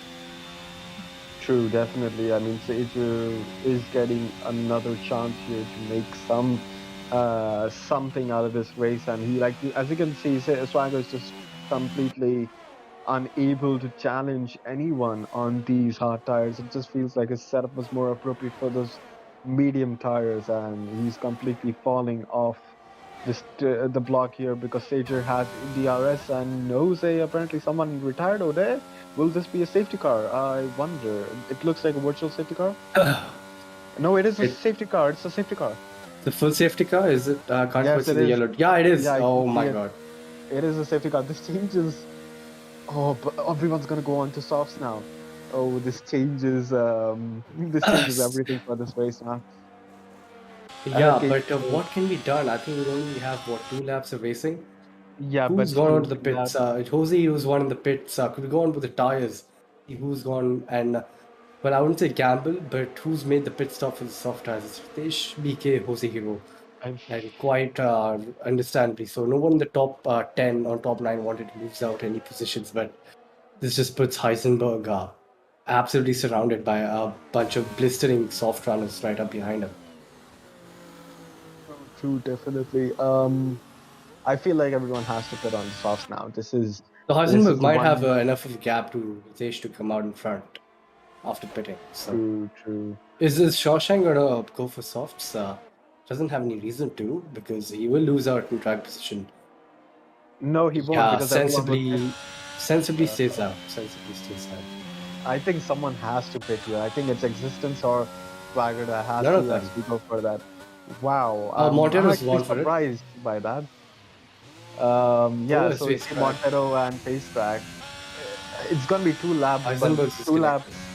Speaker 7: True, definitely. I mean, Sager is getting another chance here to make something out of this race, and he, like, as you can see, Swagger is just completely unable to challenge anyone on these hard tires. It just feels like his setup was more appropriate for those medium tires, and he's completely falling off the block here because Sager has DRS and knows apparently someone retired over there. Will this be a safety car? I wonder. It looks like a virtual safety car. No, it is a safety car. It's a safety car.
Speaker 4: The full safety car? Is it? Can't
Speaker 7: Yes,
Speaker 4: see
Speaker 7: it
Speaker 4: the
Speaker 7: is.
Speaker 4: yellow. Yeah, it is.
Speaker 7: Yeah,
Speaker 4: Oh my
Speaker 7: yeah.
Speaker 4: god.
Speaker 7: It is a safety car. This changes. Oh, but everyone's gonna go on to softs now. Oh, this changes. This changes everything for this race now.
Speaker 4: Yeah,
Speaker 7: Okay,
Speaker 4: but
Speaker 7: so-
Speaker 4: what can be done? I think we only have, 2 laps of racing?
Speaker 7: Yeah,
Speaker 4: Who's
Speaker 7: but
Speaker 4: gone on to the
Speaker 7: still,
Speaker 4: pits? Jose was one in the pits. Could we go on with the tires? See who's gone and, well, I wouldn't say gamble, but who's made the pit stop for the soft tires? It's Ritesh, BK, Jose Hero.
Speaker 7: I'm-
Speaker 4: And quite understandably so. No one in the top 10 or top 9 wanted to lose out any positions, but this just puts Heisenberg absolutely surrounded by a bunch of blistering soft runners right up behind him.
Speaker 7: True, definitely. I feel like everyone has to put on the softs now.
Speaker 4: So
Speaker 7: This is
Speaker 4: Heisenberg
Speaker 7: the
Speaker 4: might
Speaker 7: one-
Speaker 4: have enough of a gap to Ritesh to come out in front after pitting. So
Speaker 7: true.
Speaker 4: is Shawshank gonna go for softs? Doesn't have any reason to, because he will lose out in track position.
Speaker 7: No, he won't
Speaker 4: Yeah,
Speaker 7: because everyone will
Speaker 4: sensibly stays out. Sensibly stays out.
Speaker 7: I think someone has to pick here. I think it's Existence or Swagger that has
Speaker 4: None of
Speaker 7: to
Speaker 4: them.
Speaker 7: actually go for that. Wow.
Speaker 4: Montero's
Speaker 7: I'm actually
Speaker 4: gone for it.
Speaker 7: surprised by that. Yeah,
Speaker 4: it's
Speaker 7: so it's
Speaker 4: Facecrack.
Speaker 7: Montero and Facecrack. It's gonna be 2 laps. but
Speaker 4: Heisenberg's
Speaker 7: 2 laps.
Speaker 4: disconnected.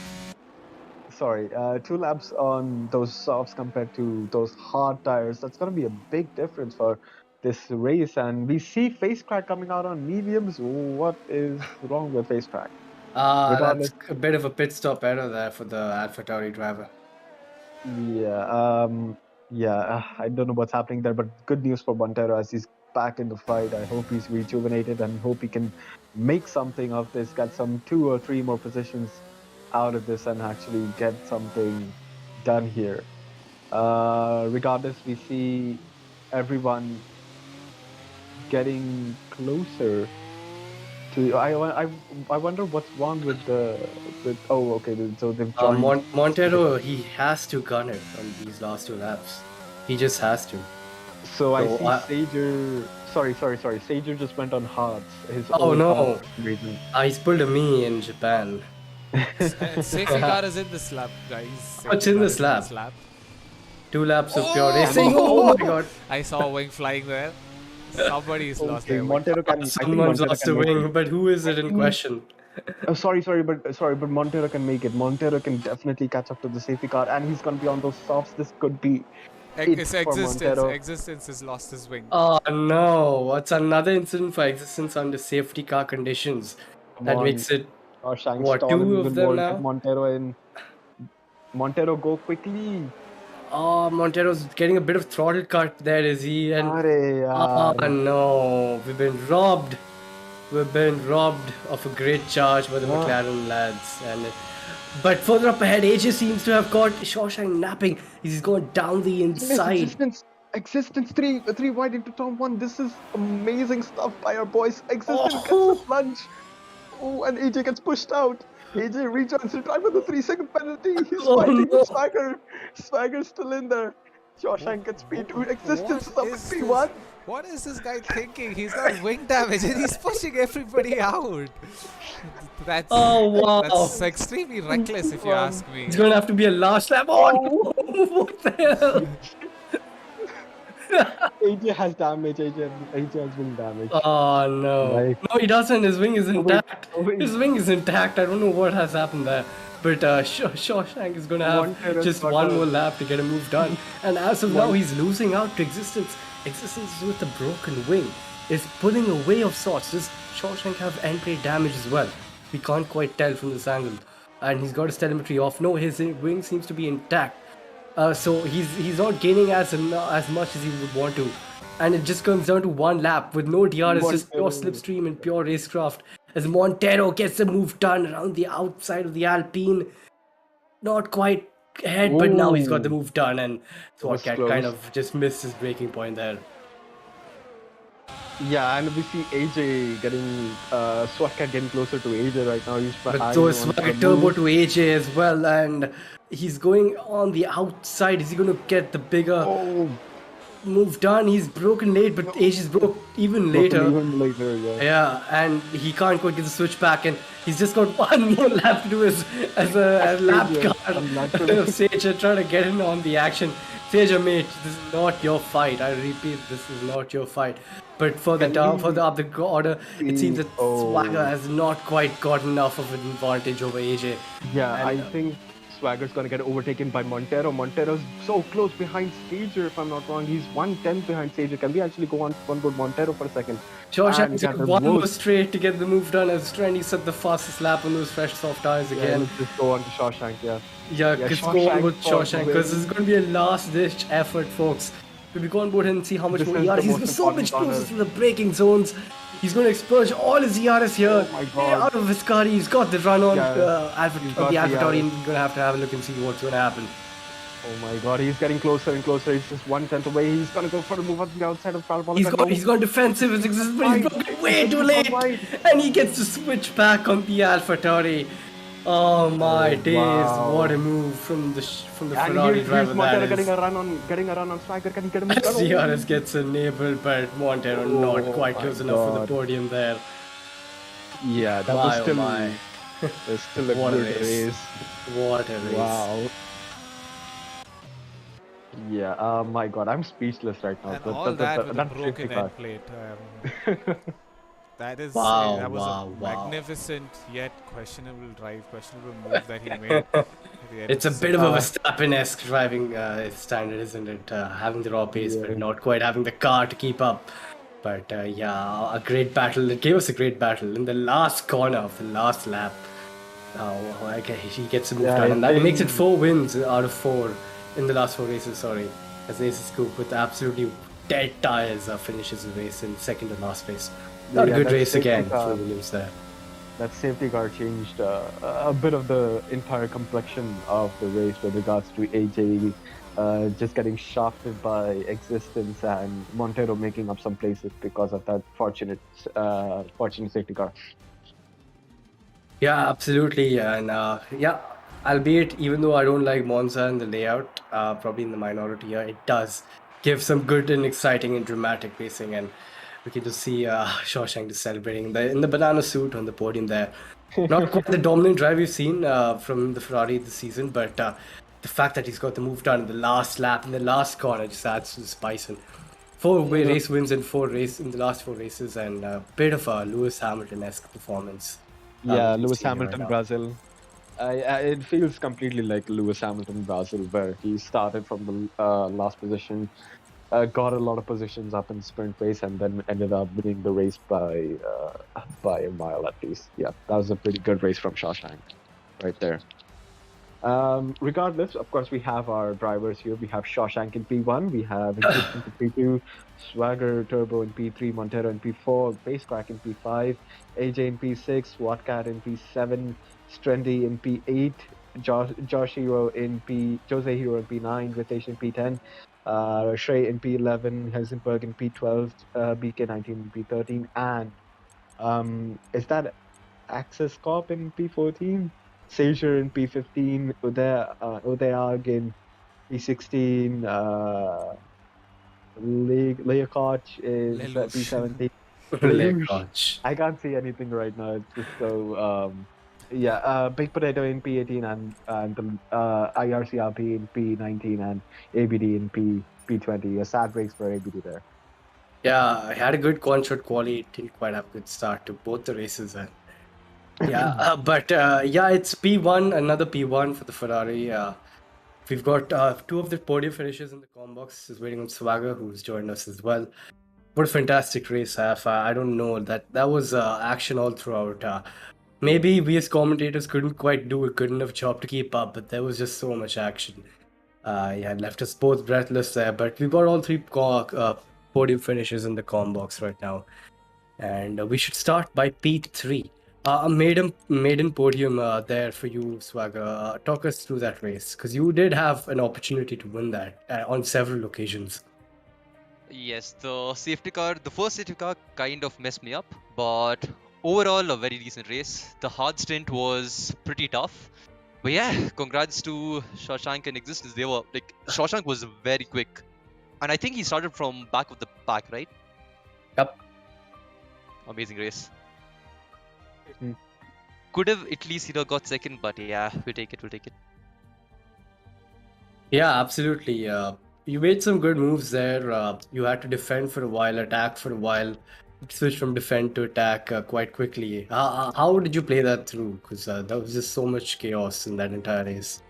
Speaker 7: Sorry, 2 laps on those softs compared to those hard tires. That's gonna be a big difference for this race. And we see Facecrack coming out on mediums. What is wrong with Facecrack?
Speaker 4: That's
Speaker 7: Regardless-
Speaker 4: a bit of a pit stop error there for the AlphaTauri driver.
Speaker 7: Yeah, I don't know what's happening there, but good news for Montero as he's back in the fight. I hope he's rejuvenated and hope he can make something of this, get some 2 or 3 more positions out of this and actually get something done here. Regardless, we see everyone getting closer to. I wonder what's wrong with oh, okay, so they've joined.
Speaker 4: Montero, he has to gun it on these last 2 laps. He just has to.
Speaker 7: So I
Speaker 4: So
Speaker 7: see
Speaker 4: I-
Speaker 7: Sager. Sorry. Sager just went on hards. His
Speaker 4: Oh,
Speaker 7: own
Speaker 4: no.
Speaker 7: hard reason.
Speaker 4: He's pulled a me in Japan.
Speaker 6: Safety car is in this lap, guys.
Speaker 4: Oh, it's in
Speaker 6: Safety car
Speaker 4: this
Speaker 6: is
Speaker 4: lap. 2 laps of pure
Speaker 6: Oh!
Speaker 4: racing. Oh my god.
Speaker 6: I saw a wing flying there. Somebody's lost
Speaker 7: Okay,
Speaker 6: their wing.
Speaker 7: Montero can. I think
Speaker 4: Someone's
Speaker 7: Montero
Speaker 4: lost
Speaker 7: can
Speaker 4: a
Speaker 7: make
Speaker 4: wing, but who is it in question?
Speaker 7: it. But Montero can make it. Montero can definitely catch up to the safety car, and he's gonna be on those softs. This could be.
Speaker 6: It's
Speaker 7: for
Speaker 6: Existence.
Speaker 7: Montero.
Speaker 6: Existence has lost his wing.
Speaker 4: Oh no, what's another incident for existence under safety car conditions? That
Speaker 7: on.
Speaker 4: makes it.
Speaker 7: Shang
Speaker 4: What,
Speaker 7: stall
Speaker 4: 2
Speaker 7: even
Speaker 4: of them
Speaker 7: more.
Speaker 4: now?
Speaker 7: Get Montero in. Montero, go quickly.
Speaker 4: Oh, Montero's getting a bit of throttle cut there, is he? And
Speaker 7: Arey,
Speaker 4: oh
Speaker 7: yaar.
Speaker 4: no, we've been robbed. We've been robbed of a great charge by the
Speaker 7: Yeah.
Speaker 4: McLaren lads. But further up ahead, AJ seems to have caught Shawshank napping. He's going down the inside.
Speaker 7: Existence 3 wide into turn 1. This is amazing stuff by our boys. Existence gets a plunge. Oh, and AJ gets pushed out. AJ rejoins to try for the 3-second penalty. He's fighting with Swagger. Swagger's still in there. Shawshank gets P2. Existence is up at P1.
Speaker 6: What is this guy thinking? He's got wing damage and he's pushing everybody out. That's that's extremely reckless if you ask me.
Speaker 4: It's gonna have to be a last lap. Oh, what the hell?
Speaker 7: AJ has damage. AJ has wing damage.
Speaker 4: Oh no.
Speaker 7: Like-
Speaker 4: No, he doesn't. His wing is intact. His wing is intact. I don't know what has happened there. But Shawshank is going to have just one more lap to get a move done. And as of now, he's losing out to Existence. Existence is with a broken wing. Is pulling away of sorts. Does Shawshank have end plate damage as well? We can't quite tell from this angle. And he's got his telemetry off. No, his wing seems to be intact. So he's not gaining as much as he would want to. And it just comes down to one lap with no DRS, just pure slipstream and pure racecraft. As Montero gets the move done around the outside of the Alpine. Not quite ahead, but now he's got the move done. And Swatcat kind of just missed his breaking point there.
Speaker 7: Yeah, and we see AJ getting Swatcat getting closer to AJ right now. He's
Speaker 4: But so is Swagger Turbo to AJ as well, and he's going on the outside. Is he going to get the bigger move done? He's broken late, but AJ's broke even later. Yeah, and he can't quite get the switch back, and he's just got one more lap to do as a lap card. Sage trying to get in on the action. Sage, mate, this is not your fight. I repeat, this is not your fight. But for the up the order, it seems that Swagger has not quite got enough of an advantage over AJ.
Speaker 7: Yeah, and I think Swagger's gonna get overtaken by Montero. Montero's so close behind Sager, if I'm not wrong. He's 1/10 behind Sager. Can we actually go on one good Montero for a second?
Speaker 4: Shawshank's got one more straight to get the move done as Trendy set the fastest lap on those fresh soft tires again.
Speaker 7: Yeah, let's just go on to Shawshank,
Speaker 4: Yeah, let's go on with Shawshank because this is going to be a last-ditch effort, folks. We go on board and see how much more ERS. He's so much closer to the braking zones. He's going to expurge all his ERS here. Out of Viscari, he's got the run on the AlphaTauri, and we're going to have a look and see what's going to happen.
Speaker 7: Oh my god, he's getting closer and closer. He's just 1/10 away. He's going to go for a move on the outside of Parabolic.
Speaker 4: He's gone defensive, but he's broken way too late. And he gets to switch back on the AlphaTauri. Oh my days! What a move from the Ferrari driver.
Speaker 7: Montero getting a run on Swagger. Can he get a move done?
Speaker 4: DRS gets enabled, but Montero not quite close enough for the podium there.
Speaker 7: Yeah, that was still a good race.
Speaker 4: What a race!
Speaker 7: Wow. Yeah. Oh my god, I'm speechless right now.
Speaker 6: And all that with a broken end plate. That was a magnificent yet questionable move that he made.
Speaker 4: It's a bit of a Verstappen-esque driving standard, isn't it? Having the raw pace, but not quite having the car to keep up. But a great battle. It gave us a great battle in the last corner of the last lap. He gets a move done, and that makes it 4 wins out of 4 in the last 4 races. Sorry, as Ace Scoop with absolutely dead tires finishes the race in second to last place. Not a good race again for Williams there.
Speaker 7: That safety car changed a bit of the entire complexion of the race with regards to AJ just getting shafted by Existence and Montero making up some places because of that fortunate safety car.
Speaker 4: Yeah, absolutely. And albeit even though I don't like Monza and the layout, probably in the minority here, it does give some good and exciting and dramatic racing, and we can just see Shawshank just celebrating in the banana suit on the podium there. Not quite the dominant drive we've seen from the Ferrari this season, but the fact that he's got the move done in the last lap, in the last corner, just adds to the spice. And 4 race wins in the last 4 races, and a bit of a Lewis Hamilton-esque performance.
Speaker 7: Yeah, Lewis Hamilton, Brazil. It feels completely like Lewis Hamilton, Brazil, where he started from the last position. Got a lot of positions up in sprint race and then ended up winning the race by a mile at least. Yeah, that was a pretty good race from Shawshank right there. Regardless, of course, we have our drivers here. We have Shawshank in P1, we have Existence in P2, Swagger Turbo in P3, Montero in P4, Pacecrack in P5, AJ in P6, Swatcat in P7, Strendy in P8, Jose Hero in P9, Ritesh in P10.
Speaker 5: Shrey in P11, Helsingborg in P12, BK19 in P13, and is that Access Corp in P14? Seizure in P15, Udayag in P16, Leokoch is at
Speaker 6: Lelouch.
Speaker 5: P17.
Speaker 4: Leg
Speaker 5: Lelouch.
Speaker 4: coach.
Speaker 5: I can't see anything right now. It's just so Big Potato in P18 and the IRCRP in P19 and ABD in P20. A sad breaks for ABD there.
Speaker 4: Yeah, I had a good one-shot quali. It didn't quite have a good start to both the races. And yeah, yeah, it's P1, another P1 for the Ferrari. We've got two of the podium finishes in the com box. Is waiting on Swagger, who's joined us as well. What a fantastic race, Haf. I don't know, that was action all throughout. Maybe we as commentators couldn't quite do a good enough job to keep up, but there was just so much action. Yeah, it left us both breathless there, but we've got all three podium finishes in the com box right now. And we should start by P3. A maiden podium there for you, Swagger. Talk us through that race, because you did have an opportunity to win that on several occasions.
Speaker 8: Yes, the first safety car kind of messed me up, but overall a very decent race. The hard stint was pretty tough. But yeah, congrats to Shashank and Existence. They were like, Shashank was very quick. And I think he started from back of the pack, right?
Speaker 4: Yep.
Speaker 8: Amazing race.
Speaker 5: Mhm.
Speaker 8: Could have at least got second, but yeah, we'll take it.
Speaker 4: Yeah, absolutely. You made some good moves there. You had to defend for a while, attack for a while, switch from defend to attack quite quickly. How did you play that through? Because there was just so much chaos in that entire race.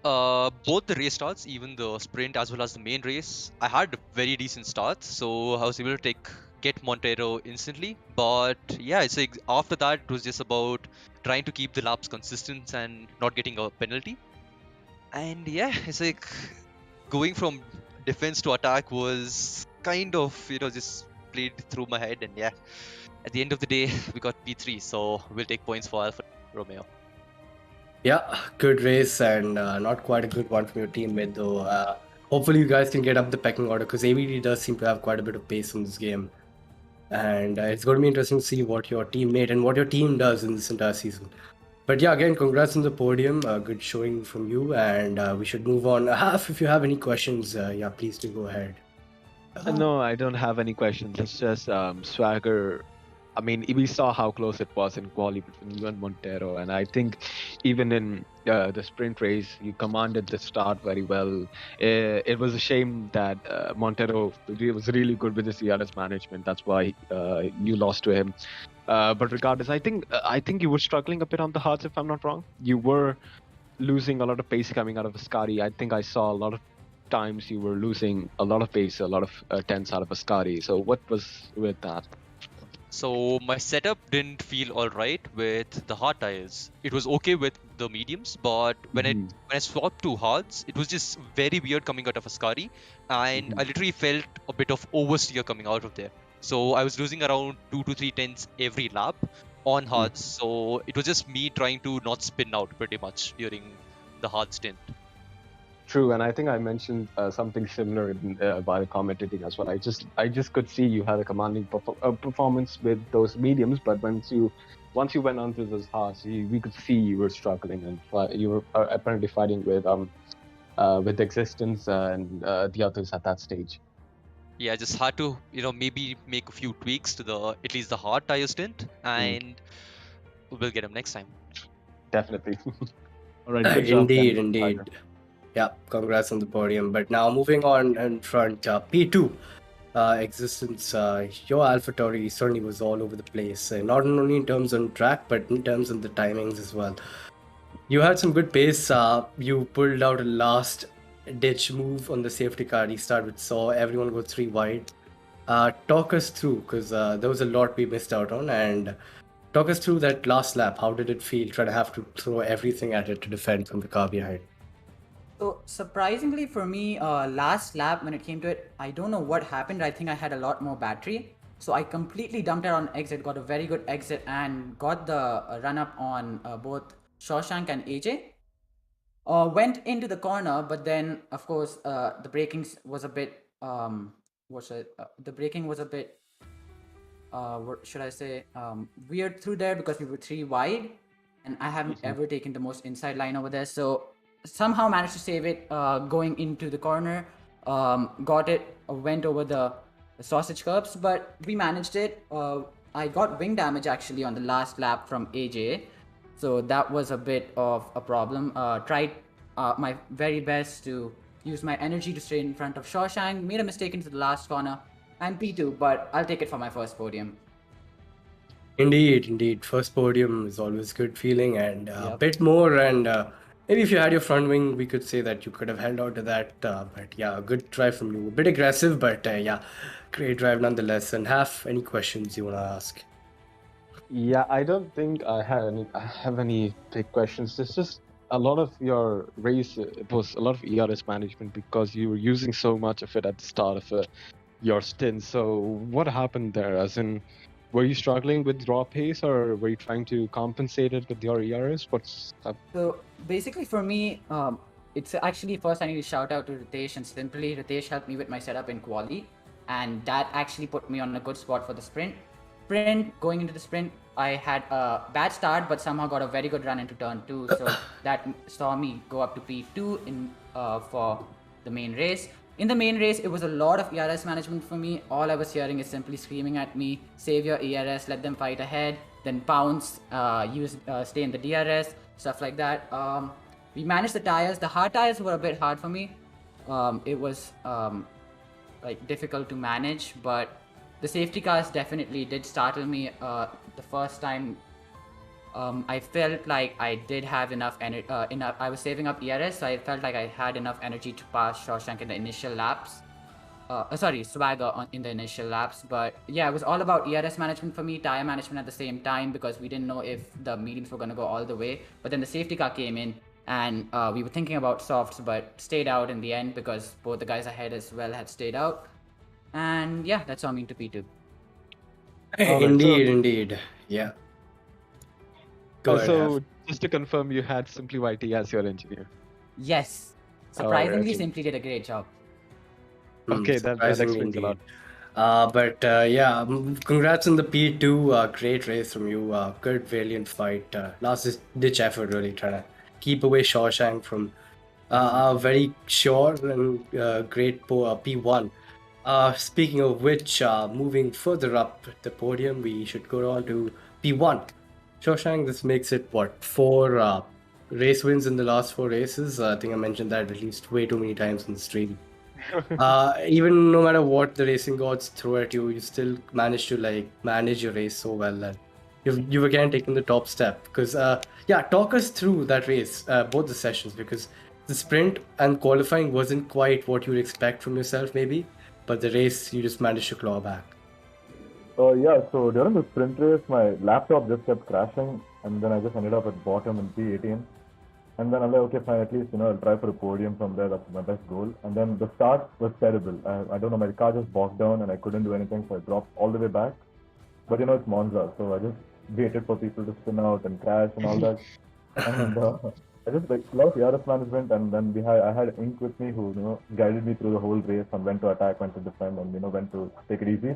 Speaker 8: Both the race starts, even the sprint as well as the main race, I had very decent starts, so I was able to get Montero instantly. But yeah, it's like after that it was just about trying to keep the laps consistent and not getting a penalty. And yeah, it's like going from defense to attack was kind of just played through my head. And yeah, at the end of the day we got P3, so we'll take points for Alfa Romeo.
Speaker 4: Yeah, good race, and not quite a good one from your teammate though. Hopefully you guys can get up the pecking order, because ABD does seem to have quite a bit of pace in this game. And it's going to be interesting to see what your teammate and what your team does in this entire season. But yeah, again, congrats on the podium. Good showing from you, and we should move on. Haf, if you have any questions, yeah, please do go ahead.
Speaker 5: No, I don't have any questions. It's just Swagger. I mean, we saw how close it was in quali between you and Montero, and I think even in the sprint race, you commanded the start very well. It was a shame that Montero was really good with the CRS management. That's why you lost to him. But regardless, I think you were struggling a bit on the hards, if I'm not wrong. You were losing a lot of pace coming out of Ascari. I think I saw a lot of times you were losing a lot of pace, a lot of tenths out of Ascari. So what was with that?
Speaker 8: So my setup didn't feel alright with the hard tires. It was okay with the mediums, but when I swapped to hards, it was just very weird coming out of Ascari, and I literally felt a bit of oversteer coming out of there. So I was losing around 2 to 3 tenths every lap on hards. So it was just me trying to not spin out pretty much during the hard stint.
Speaker 5: True, and I think I mentioned something similar while commentating as well. I just could see you had a commanding performance with those mediums, but once you went on to those hards, we could see you were struggling, and you were apparently fighting with Existence and the others at that stage.
Speaker 8: Yeah, I just had to maybe make a few tweaks to at least the hard tire stint, and we'll get them next time.
Speaker 5: Definitely. All right. Good job,
Speaker 4: Indeed. Yeah, congrats on the podium. But now moving on in front, P2 Existence. Your AlphaTauri certainly was all over the place, not only in terms on track, but in terms of the timings as well. You had some good pace. You pulled out a last ditch move on the safety car restart, which saw everyone go 3 wide. Talk us through, because there was a lot we missed out on, and talk us through that last lap. How did it feel trying to have to throw everything at it to defend from the car behind?
Speaker 9: So surprisingly for me, last lap when it came to it, I don't know what happened. I think I had a lot more battery. So I completely dumped it on exit, got a very good exit, and got the run up on both Shawshank and AJ. Went into the corner, but then of course the braking was a bit the braking was a bit what should I say, weird through there because we were 3 wide, and I haven't ever taken the most inside line over there. So somehow managed to save it going into the corner. Got it, went over the sausage curbs, but we managed it. I got wing damage actually on the last lap from AJ, so that was a bit of a problem. Tried my very best to use my energy to stay in front of Shawshank. Made a mistake into the last corner. I'm P2, but I'll take it for my first podium.
Speaker 4: Indeed. First podium is always good feeling, and a
Speaker 9: Yep.
Speaker 4: bit more. And maybe if you had your front wing, we could say that you could have held on to that. But yeah, good drive from you. A bit aggressive, but yeah, great drive nonetheless. And any questions you want to ask?
Speaker 5: Yeah, I don't think I have any big questions. It's just a lot of your race. It was a lot of ERS management because you were using so much of it at the start of your stint. So what happened there? As in, were you struggling with draw pace, or were you trying to compensate it with your ERS? What's up?
Speaker 9: So basically for me, it's actually first I need to shout out to Ritesh and Simply. Ritesh helped me with my setup in quali, and that actually put me on a good spot for the sprint. Going into the sprint, I had a bad start, but somehow got a very good run into turn 2. So that saw me go up to P2 in for the main race. In the main race, it was a lot of ERS management for me. All I was hearing is simply screaming at me, save your ERS, let them fight ahead, then pounce, stay in the DRS, stuff like that. We managed the tires. The hard tires were a bit hard for me. It was like difficult to manage, but the safety cars definitely did startle me the first time. I felt like I did have enough energy. I was saving up ERS, so I felt like I had enough energy to pass Shawshank in the initial laps. Swagger in the initial laps. But yeah, it was all about ERS management for me, tire management at the same time, because we didn't know if the mediums were going to go all the way. But then the safety car came in, and we were thinking about softs, but stayed out in the end because both the guys ahead as well had stayed out. And yeah, that's how I'm into P2.
Speaker 4: Indeed. Yeah. Go ahead.
Speaker 5: So just to confirm, you had Simply YT as your engineer.
Speaker 9: Yes. Surprisingly,
Speaker 5: okay.
Speaker 9: Simply did a great job.
Speaker 5: Okay, that explains a lot.
Speaker 4: Yeah, congrats on the P2. Great race from you. Good, valiant fight. Last ditch effort, really trying to keep away Shawshank from a very sure and great P1. Speaking of which, moving further up the podium, we should go on to P1. Shawshank, this makes it, 4 race wins in the last 4 races? I think I mentioned that at least way too many times in the stream. Even no matter what the racing gods throw at you, you still manage to manage your race so well that you've again taken the top step. Because talk us through that race, both the sessions, because the sprint and qualifying wasn't quite what you'd expect from yourself maybe, but the race you just managed to claw back.
Speaker 10: So during the sprint race, my laptop just kept crashing, and then I just ended up at bottom in P18. And then I'm like, okay, fine, at least, I'll try for a podium from there. That's my best goal. And then the start was terrible. I don't know, my car just bogged down and I couldn't do anything, so I dropped all the way back. But, it's Monza, so I just waited for people to spin out and crash and all that. And I just a lot of ERS management, and then I had Ink with me who, guided me through the whole race and when to attack, when to defend, and, when to take it easy.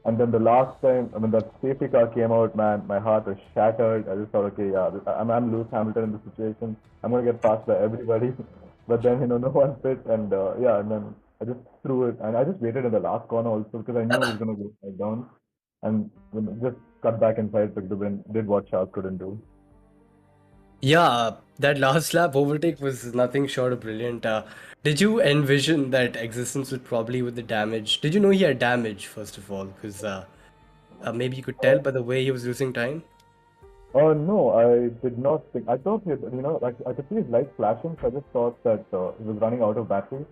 Speaker 10: And then the last time, when that safety car came out, man, my heart was shattered. I just thought, okay, yeah, I'm Lewis Hamilton in this situation. I'm going to get passed by everybody. But then, no one fit. And and then I just threw it. And I just waited in the last corner also because I knew it was going to go right down. And just cut back inside, took the win, did what Shark couldn't do.
Speaker 4: Yeah, that last lap overtake was nothing short of brilliant. Did you envision that existence would probably with the damage? Did you know he had damage, first of all? Because maybe you could tell by the way he was losing time?
Speaker 10: No, I did not think. I thought he had, I could see his lights flashing, so I just thought that he was running out of battery.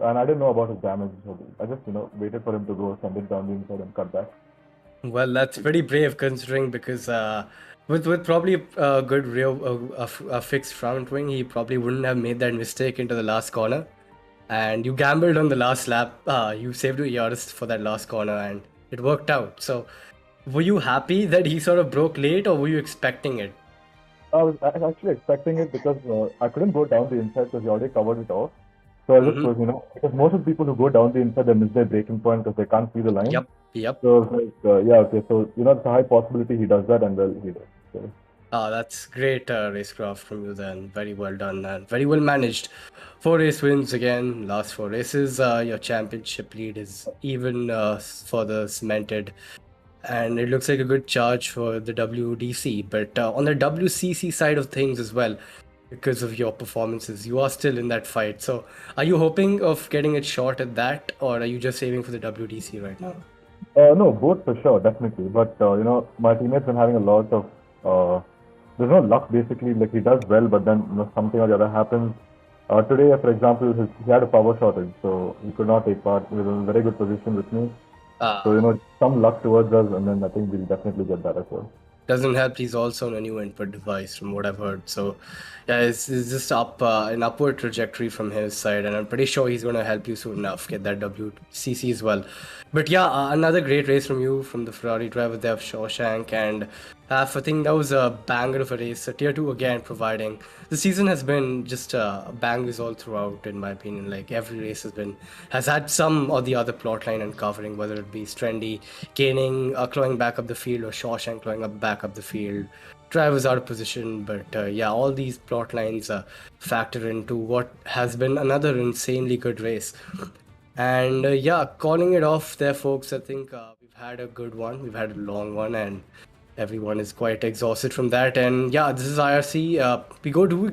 Speaker 10: And I didn't know about his damage. So I just, waited for him to go, send it down the inside and cut back.
Speaker 4: Well, that's pretty brave considering because with probably a good a fixed front wing, he probably wouldn't have made that mistake into the last corner. And you gambled on the last lap. You saved your ERS for that last corner, and it worked out. So, were you happy that he sort of broke late, or were you expecting it?
Speaker 10: I was actually expecting it because I couldn't go down the inside because you already covered it off. So I just was, because most of the people who go down the inside, they miss their breaking point because they can't see the line.
Speaker 4: Yep.
Speaker 10: So I was like, yeah, okay. So, it's a high possibility he does that, and well, he does. So.
Speaker 4: That's great racecraft from you then. Very well done and very well managed. 4 race wins again, last 4 races. Your championship lead is even further cemented. And it looks like a good charge for the WDC. But on the WCC side of things as well, because of your performances, you are still in that fight. So are you hoping of getting a shot at that, or are you just aiming for the WDC right now?
Speaker 10: No, both for sure, definitely. But, my teammate's been having a lot of... there's no luck, basically. Like, he does well, but then something or the other happens. Today, for example, he had a power shortage, so he could not take part. He was in a very good position with me. So, some luck towards us, and then I think we'll definitely get that as well.
Speaker 4: Doesn't help, he's also on a new input device from what I've heard. So yeah, it's just an upward trajectory from his side, and I'm pretty sure he's going to help you soon enough get that WCC as well. But yeah, another great race from you, from the Ferrari driver there of Shawshank, and I think that was a banger of a race. Tier 2 again providing. The season has been just bangers all throughout, in my opinion. Like every race has had some or the other plotline uncovering, whether it be Strendy gaining, clawing back up the field, or Shawshank clawing back up the field. Drivers out of position, but yeah, all these plot lines factor into what has been another insanely good race. And yeah, calling it off there, folks. I think we've had a good one. We've had a long one, and everyone is quite exhausted from that. And yeah, this is IRC.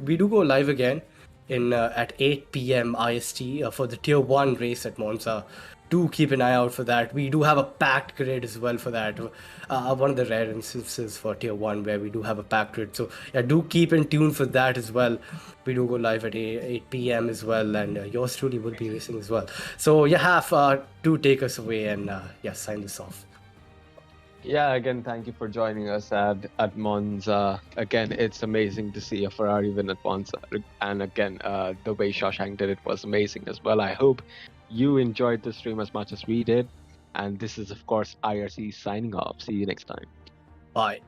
Speaker 4: We do go live again at 8 p.m. IST for the Tier 1 race at Monza. Do keep an eye out for that. We do have a packed grid as well for that. One of the rare instances for Tier 1 where we do have a packed grid. So yeah, do keep in tune for that as well. We do go live at 8 p.m. as well, and yours truly will be racing as well. So yeah, do take us away and sign this off.
Speaker 5: Yeah, again, thank you for joining us at Monza. Again, it's amazing to see a Ferrari win at Monza. And again, the way Shawshank did it was amazing as well. I hope you enjoyed the stream as much as we did. And this is, of course, IRC signing off. See you next time.
Speaker 4: Bye.